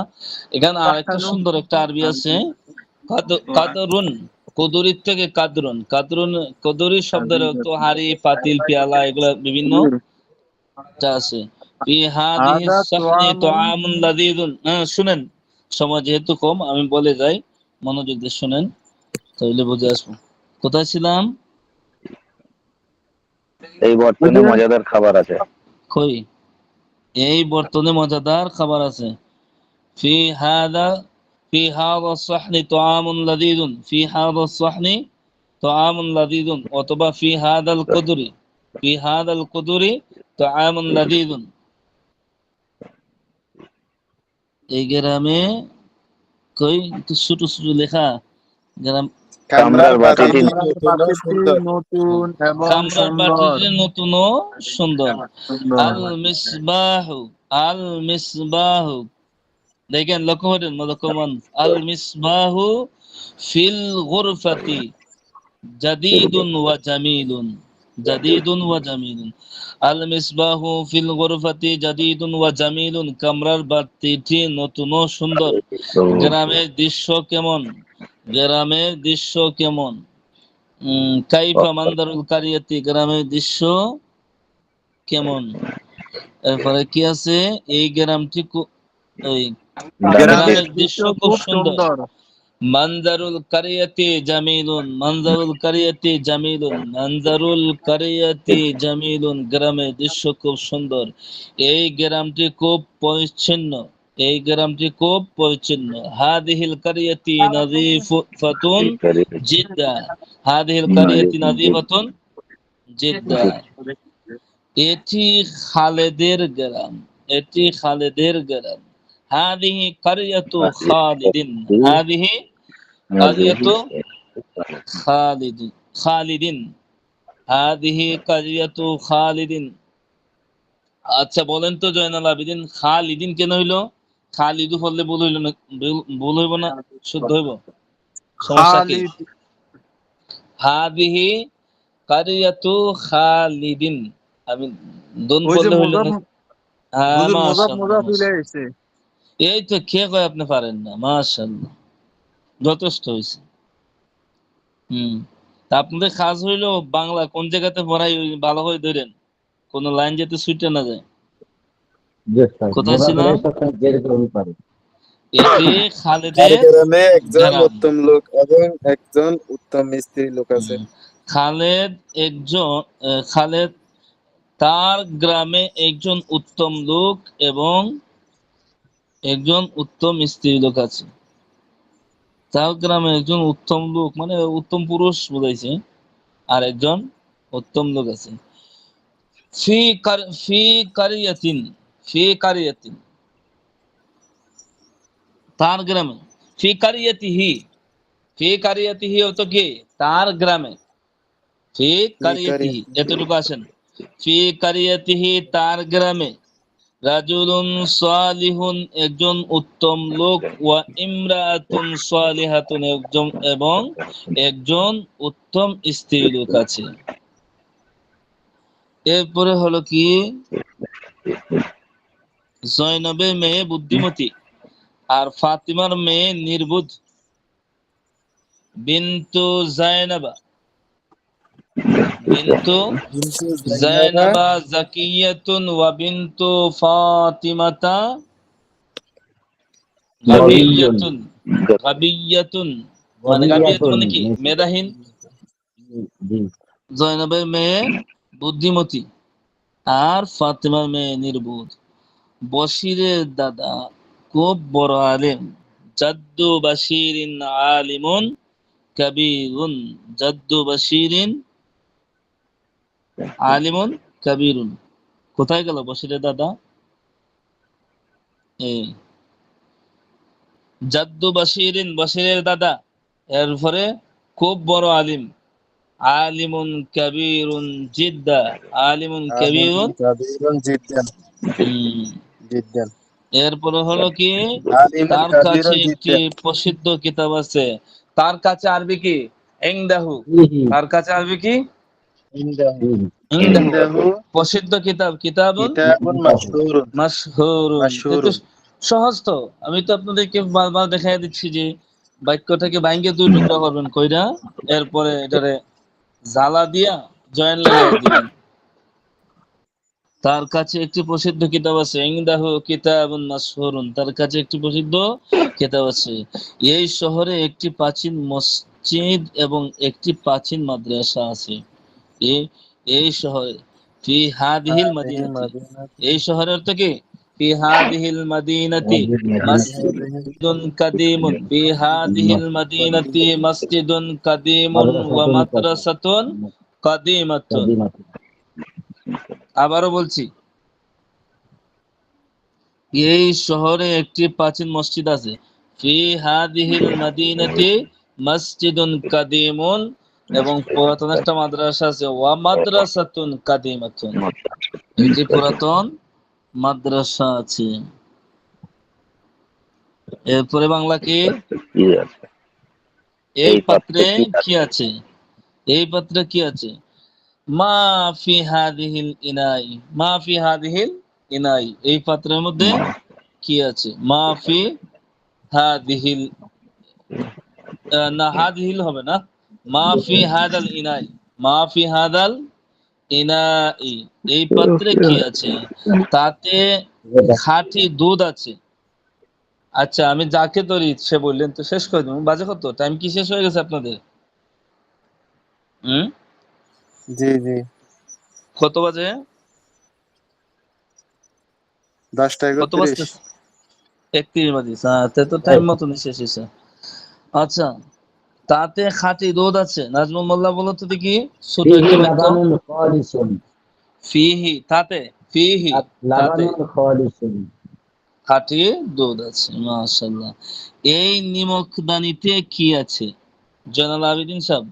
Speaker 1: এখানে আরেকটা
Speaker 3: সাহনুন
Speaker 1: সুন্দর একটা আরবি আছে, কাদরুন, কদুরির থেকে কাদরুন, কাদরুন, কদুরি শব্দের অর্থ হাড়ি, পাতিল, পেয়ালা, এগুলা বিভিন্ন টা আছে। ফি হাদিহি
Speaker 3: হাদা
Speaker 1: সাহনি
Speaker 3: তোয়ামুন,
Speaker 1: তুআমুন লাযীযুন। হ্যাঁ, শুনেন, সময় যেহেতু কম আমি বলে যাই, মনোযোগ দিয়ে শুনেন, তাহলে বুঝে আসবো। কোথায় ছিলাম?
Speaker 4: এই বর্তনে মজাদার খাবার আছে।
Speaker 1: কই? এই বর্তনে মজাদার খাবার আছে। ফি হাদা, ফি হাদা সাহনি তুআমুন লাযীযুন, ফি হাদা সাহনি তুআমুন লাযীযুন, অথবা ফি হাদাল কুদুরি, ফি হাদাল কুদুরি তুআমুন লাযীযুন। এই গ্রামে, কই একটু ছোট ছোট লেখা, গ্রাম,
Speaker 6: কামরার
Speaker 4: কামরার বাতিটি
Speaker 6: বাতিটি
Speaker 3: কামরার
Speaker 6: নতুন ও
Speaker 3: পাখিটি
Speaker 6: সুন্দর
Speaker 3: নতুন এবং
Speaker 1: কামরার
Speaker 3: সুন্দর,
Speaker 1: বাটিটি নতুন ও সুন্দর।
Speaker 3: সুন্দর।
Speaker 1: আল মিসবাহু, আল মিসবাহু, দেখেন লক্ষ্য করেন লক্ষ্যমান, আল মিসবাহু ফিল গুরফাতি জাদিদুন ওয়া জামিলুন, জাদিদুন ওয়া জামিলুন। আল মিসবাহু ফিল গুরফাতি জাদিদুন ওয়া জামিলুন। কামরার বাতিটি নতুন ও সুন্দর। গ্রামের দৃশ্য কেমন? গ্রামের দৃশ্য কেমন? কাইফা মানদারুল কারিয়াতি। গ্রামের দৃশ্য কেমন? এরপরে কি আছে? এই গ্রামটি ওই
Speaker 3: গ্রামের
Speaker 1: গ্রামের দৃশ্য
Speaker 3: দৃশ্য
Speaker 1: খুব
Speaker 3: খুব
Speaker 1: সুন্দর।
Speaker 3: সুন্দর।
Speaker 1: মানজারুল কারিয়াতি জামিলুন। মানজারুল কারিয়াতি জামিলুন। মানজারুল কারিয়াতি জামিলুন। গ্রামের দৃশ্য খুব সুন্দর। এই গ্রামটি খুব পরিচ্ছন্ন। এই গ্রামটি খুব পরিচ্ছন্ন। হাদিহিল কারিয়াতি নাযিফাতুন জিদ্দা। হাদিহিল কারিয়াতি নাযিফাতুন জিদ্দা। এটি খালেদের গ্রাম। এটি খালেদের গ্রাম। হাদিহি কারিয়াতু খালিদিন। হাদিহি কারিয়াতু খালিদিন। হাদিহি কারিয়াতু খালিদিন। আচ্ছা বলেন তো জয়নাল আবেদিন, খালিদিন কেন হইলো? খালিদু বললে ভুল হইল না? ভুল হইব না শুদ্ধ হইব? সমস্যা কি?
Speaker 3: খালিদ
Speaker 1: হাদিহি কারিয়াতু খালিদিন। আমি দোন
Speaker 3: ওই যে
Speaker 1: পড়লে হইল
Speaker 3: মোজাফ,
Speaker 1: না? হ্যাঁ
Speaker 3: হুজুর মোজাফ
Speaker 1: মাশাআল্লাহ
Speaker 3: মোজাফ মিলে
Speaker 1: মাশাআল্লাহ।
Speaker 3: গেছে।
Speaker 1: এই তো কে কয় আপনি পারেন না? মাশাআল্লাহ, যথেষ্ট হয়েছে। তা আপনাদের কাজ হইলো বাংলা কোন জায়গাতে পড়াই ওই ভালো করে ধরেন, কোন লাইন যাতে ছুটে না যায়। কোথায় ছিলাম? এটি
Speaker 6: আর
Speaker 1: খালেদের
Speaker 6: গ্রামে একজন
Speaker 1: গ্রাম।
Speaker 6: উত্তম লোক এবং একজন উত্তম স্ত্রী লোক আছে।
Speaker 1: খালেদ একজন খালেদ তার গ্রামে একজন উত্তম লোক এবং একজন উত্তম স্ত্রী লোক আছে। তার গ্রামে একজন উত্তম লোক মানে উত্তম পুরুষ বোঝাইছে, আর একজন উত্তম লোক আছে। ফি কারিয়াতিন। ফি কারিয়াতিন তার গ্রামে। ফি কারিয়াতিহি। ফি কারিয়াতিহি অর্থ কি? তার গ্রামে। ফি কারিয়াতিহি এতটুকু আসেন। ফি কারিয়াতিহি তার গ্রামে। রাজুলুন সালিহুন একজন উত্তম লোক। ওয়া ইমরাতুন সালিহাতুন একজন এবং একজন উত্তম স্ত্রী লোক আছে। এরপরে হলো কি? জয়নবের মেয়ে বুদ্ধিমতী আর ফাতিমার মেয়ে নির্বুধ। বিন্তু জায়নাবা। বিন্তু
Speaker 6: কিন্তু জাইনাবা
Speaker 1: জায়নাবা জাকিয়াতুন ওয়া বিন্তু ফাতিমাতা গাবিয়াতুন। গাবিয়াতুন মানে গাবিয়াতুন মানে কি? মেধাহীন। জয়নবের মেয়ে বুদ্ধিমতী আর ফাতিমার মেয়ে নির্বোধ। বশিরের দাদা খুব বড় আলেম। জাদ্দু বাশিরিন আলিমুন কাবীরুন। জাদ্দু বাশিরিন আলিমুন কাবীরুন। কোথায় গেল বশিরের দাদা? এই জাদ্দু বাশিরিন বশিরের দাদা, এরপরে খুব বড় আলিম। আলিমুন কাবীরুন জিদ্দা। আলিমুন
Speaker 6: আলিমুন
Speaker 1: কাবীরুন।
Speaker 6: কাবীরুন জিদ্দান।
Speaker 1: হুম
Speaker 6: জিদ্দান।
Speaker 1: এরপরে হলো কি?
Speaker 6: আলিমুন
Speaker 1: তার কাছে
Speaker 6: কাবীরুন
Speaker 1: একটি
Speaker 6: জিদ্দান।
Speaker 1: প্রসিদ্ধ কিতাব আছে। তার কাছে আরবি কি? ইনদাহু। তার কাছে আরবি কি?
Speaker 6: ইনদাহু।
Speaker 1: ইনদাহু।
Speaker 6: ইনদাহু
Speaker 1: প্রসিদ্ধ কিতাব। কিতাবুন
Speaker 6: কিতাবুন মাশহুরুন।
Speaker 1: মাশহুরুন। এতো
Speaker 6: মাশহুরুন।
Speaker 1: সহজ তো। আমি তো আপনাদেরকে বারবার দেখাই দিচ্ছি যে বাক্যটাকে ভাঙ্গে দুই টুকরা করবেন কইরা, এরপরে এটারে জ্বালা দিয়া জয়েন লাগাই দিবেন। তার কাছে একটি প্রসিদ্ধ কিতাব আছে। ইনদাহু কিতাবুন মাশহুরুন। তার কাছে একটি প্রসিদ্ধ কিতাব আছে। এই শহরে একটি প্রাচীন মসজিদ এবং একটি প্রাচীন মাদ্রাসা আছে। এই এই শহরে ফি হাদিহিল
Speaker 6: হাদিহি
Speaker 1: মদিনাতি।
Speaker 6: মাদিনাতি।
Speaker 1: এই শহরের অর্থ কি? ফি হাদিহিল মদিনাতি মসজিদুন কাদিমুন। ফি হাদিহিল মদিনাতি মসজিদুন কাদিমুন ওয়া মাদ্রাসাতুন কাদিমাতুন। আবারও বলছি, এই শহরে একটি প্রাচীন মসজিদ আছে। ফি হাদিহিল মদিনাতি মসজিদুন কাদিমুন এবং পুরাতন একটা মাদ্রাসা আছে। ওয়া মাদ্রাসাতুন কাদিমাতুন একটি পুরাতন মাদ্রাসা আছে। এরপরে বাংলা কি? এই পাত্রে কি আছে? এই পাত্রে কি আছে? মা ফি হাদিহিল ইনাই, মা ফি হাদিহিল ইনাই, এই পাত্রের মধ্যে কি আছে? মা ফি হাদিহিল, না হাদিহিল হবে না, মা ফি হাদাল ইনাই, মা ফি হাদাল ইনাই, এই পাত্রে কি আছে? তাতে খাঁটি দুধ আছে। আচ্ছা, আমি যাকে ধরি সে বললেন তো, শেষ করে দেবো। বাজে কত? টাইম কি শেষ হয়ে গেছে আপনাদের? হুম,
Speaker 6: জি জি,
Speaker 1: কত বাজে? কত
Speaker 6: 10টা 31।
Speaker 1: বাজতেছে? 31 বাজিস, হ্যাঁ, তে তো টাইম মতনই শেষ হয়েছে। আচ্ছা, তাতে খাঁটি দুধ আছে। নাজমুল মোল্লা বলো তো দেখি ছোট
Speaker 2: ফিহি
Speaker 1: একটা বাক্য।
Speaker 2: লাবানুন খালিসুন,
Speaker 1: ফিহি, তাতে, ফিহি, তাতে
Speaker 2: লাবানুন খালিসুন।
Speaker 1: খাঁটি দুধ আছে। মাশাআল্লাহ। এই নিমকদানিতে কি আছে? জয়নাল আবেদিন সাহেব,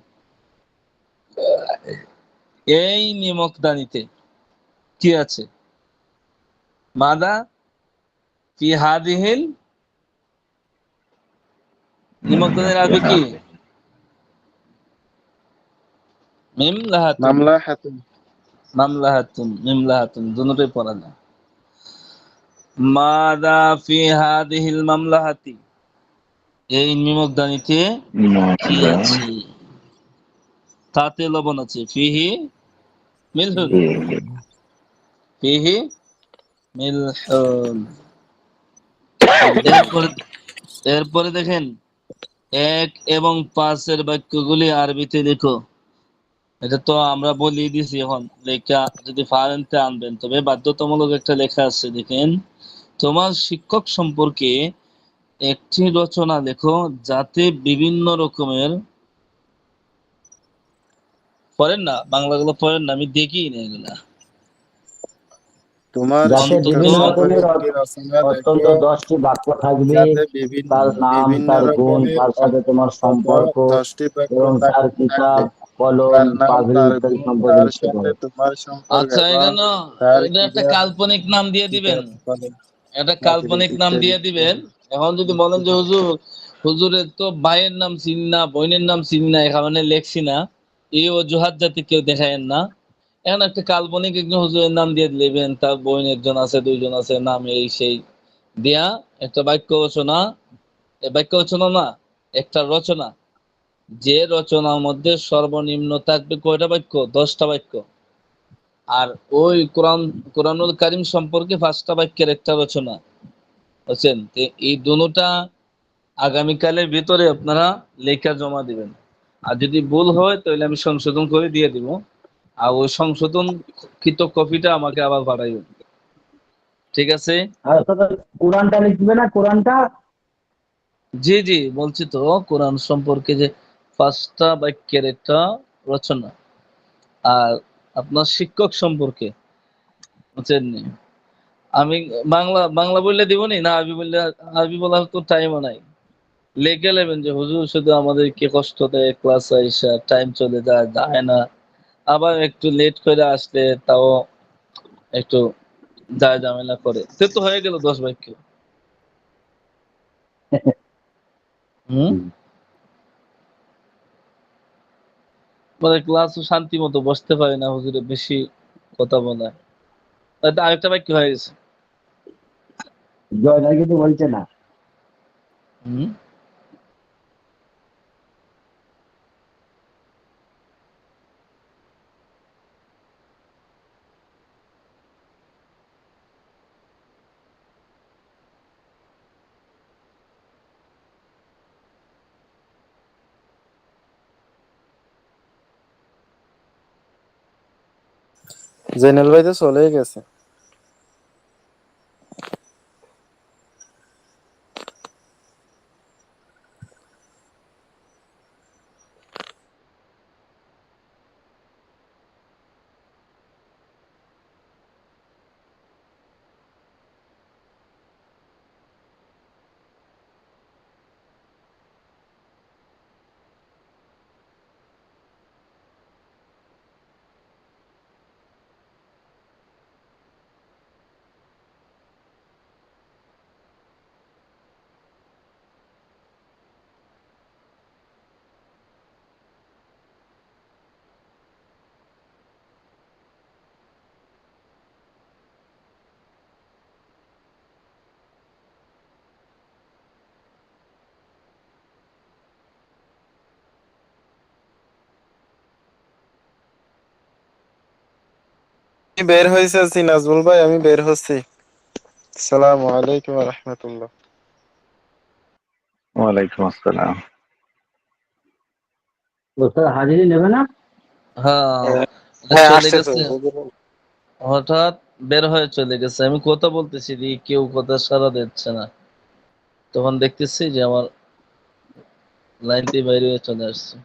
Speaker 1: এই নিমকদানিতে কি আছে? মাদা ফি হাদিহিল, নিমকদানির আরবি কি? মিম লাহাতুন,
Speaker 6: মামলা হাতুন।
Speaker 1: মামলাহাতুন, মিম লাহাতুন, দুটোই পড়া যায়। মাদা ফি হাদিহিল মামলাহাতি, এই নিমকদানিতে কি আছে? তাতে লবণ আছে। ফিহি মিলহুন, ফিহি মিলহুন। এরপরে, এরপরে দেখেন, 1 এবং 5 বাক্যগুলি আরবিতে লিখো। এটা তো আমরা বলি দিছি, এখন লেখা যদি পারেন তা আনবেন, তবে বাধ্যতামূলক একটা লেখা আছে। দেখেন, তোমার শিক্ষক সম্পর্কে একটি রচনা লেখো যাতে বিভিন্ন রকমের, পড়েন না বাংলাগুলো, পড়েন না, আমি দেখি না এগুলা।
Speaker 6: তোমার
Speaker 2: যাতে
Speaker 1: অন্তত,
Speaker 6: শিক্ষক
Speaker 2: বিভিন্ন রকমের
Speaker 6: সম্পর্কে একটি রচনা
Speaker 2: অত্যন্ত
Speaker 6: লেখো
Speaker 2: 10টি বাক্য থাকবে,
Speaker 6: যাতে বিভিন্ন
Speaker 2: তার নাম,
Speaker 6: বিভিন্ন
Speaker 2: তার গুণ,
Speaker 6: রকমের
Speaker 2: তার সাথে তোমার
Speaker 6: অন্তত
Speaker 2: সম্পর্ক
Speaker 6: 10টি বাক্য
Speaker 2: এবং তার কিতাব,
Speaker 6: থাকবে।
Speaker 2: কলম,
Speaker 6: তার নাম,
Speaker 2: পাগড়ি
Speaker 6: তার
Speaker 2: ইত্যাদি
Speaker 6: গুণ,
Speaker 2: সম্পর্কে
Speaker 6: তার
Speaker 2: লিখতে
Speaker 6: সাথে
Speaker 2: পারো।
Speaker 6: তোমার সম্পর্ক
Speaker 1: আচ্ছা,
Speaker 6: এবং
Speaker 1: এখানে
Speaker 6: তার
Speaker 1: এটা একটা
Speaker 6: কিতাব,
Speaker 1: কাল্পনিক নাম দিয়ে দিবেন,
Speaker 6: কিতাব, কলম,
Speaker 1: একটা
Speaker 6: পাগড়ি
Speaker 1: কাল্পনিক নাম
Speaker 6: ইত্যাদি
Speaker 1: দিয়ে দিবেন। এখন যদি বলেন যে হুজুর, হুজুরের তো ভাইয়ের নাম চিনি না, বোনের নাম চিনি না, এখানে লেখছি না, এই অজুহাত যাতে কেউ দেখায়েন না। এখন একটা কাল্পনিক একজন হুজুরের নাম দিয়ে দিলেন, তার বোন একজন আছে, 2জন আছে, নাম এই সেই দিয়া একটা বাক্য রচনা, বাক্য রচনা না, একটা রচনা, যে রচনার মধ্যে সর্বনিম্ন থাকবে কয়টা বাক্য? 10টা বাক্য। আর ওই কোরআনুল কারীম সম্পর্কে 5টা বাক্যের একটা রচনা, বুঝছেন? তো এই দুটোটা আগামীকালের ভিতরে আপনারা লেখা জমা দিবেন। আর যদি ভুল হয় তাহলে আমি সংশোধন করে দিয়ে দিব। আর ওই সংশোধন কৃত কপিটা আমাকে আবার পাঠাইবেন। ঠিক আছে?
Speaker 2: আর অর্থাৎ কোরআনটা লিখবে না, কোরআনটা।
Speaker 1: জি জি, বলছি তো, কোরআন সম্পর্কে যে 5টা বাক্যের একটা রচনা। আর আপনার শিক্ষক সম্পর্কে, বুঝছেন নি? আমি বাংলা বাংলা বললে দিব নি না, আরবি বললে? আরবি বলার তো টাইমও নাই। লেখে নেবেন যে হুজুর শুধু আমাদেরকে কষ্ট দেয়, ক্লাস আইসা টাইম চলে যায়, যায় না, আবার একটু লেট করে আসলে তাও একটু যায় ঝামেলা করে। সে তো হয়ে গেল 10 বাক্য। হুম, মানে ক্লাসও শান্তি মতো বসতে পারে না, হুজুরে বেশি কথা বলে। তাতে আরেকটা বাক্য হয়ে গেছে।
Speaker 2: জয়নাল কিন্তু বলছে না।
Speaker 1: হুম,
Speaker 6: জেনারেল ভাই তো চলেই গেছে। বের হয়েছি নাজমুল ভাই, আমি বের হচ্ছি। আসসালামু আলাইকুম ওয়া রাহমাতুল্লাহ।
Speaker 4: ওয়ালাইকুম আসসালাম।
Speaker 2: ওস্তাদ হাজিরি নেবে না?
Speaker 1: হ্যাঁ,
Speaker 6: হ্যাঁ
Speaker 1: চলে
Speaker 6: আসছে তো।
Speaker 1: গেছে, হঠাৎ বের হয়ে চলে গেছে। আমি কথা বলতেছি যে কেউ কথা সাড়া দিচ্ছে না, তখন দেখতেছি যে আমার লাইনটি বাইরে হয়ে চলে আসছে।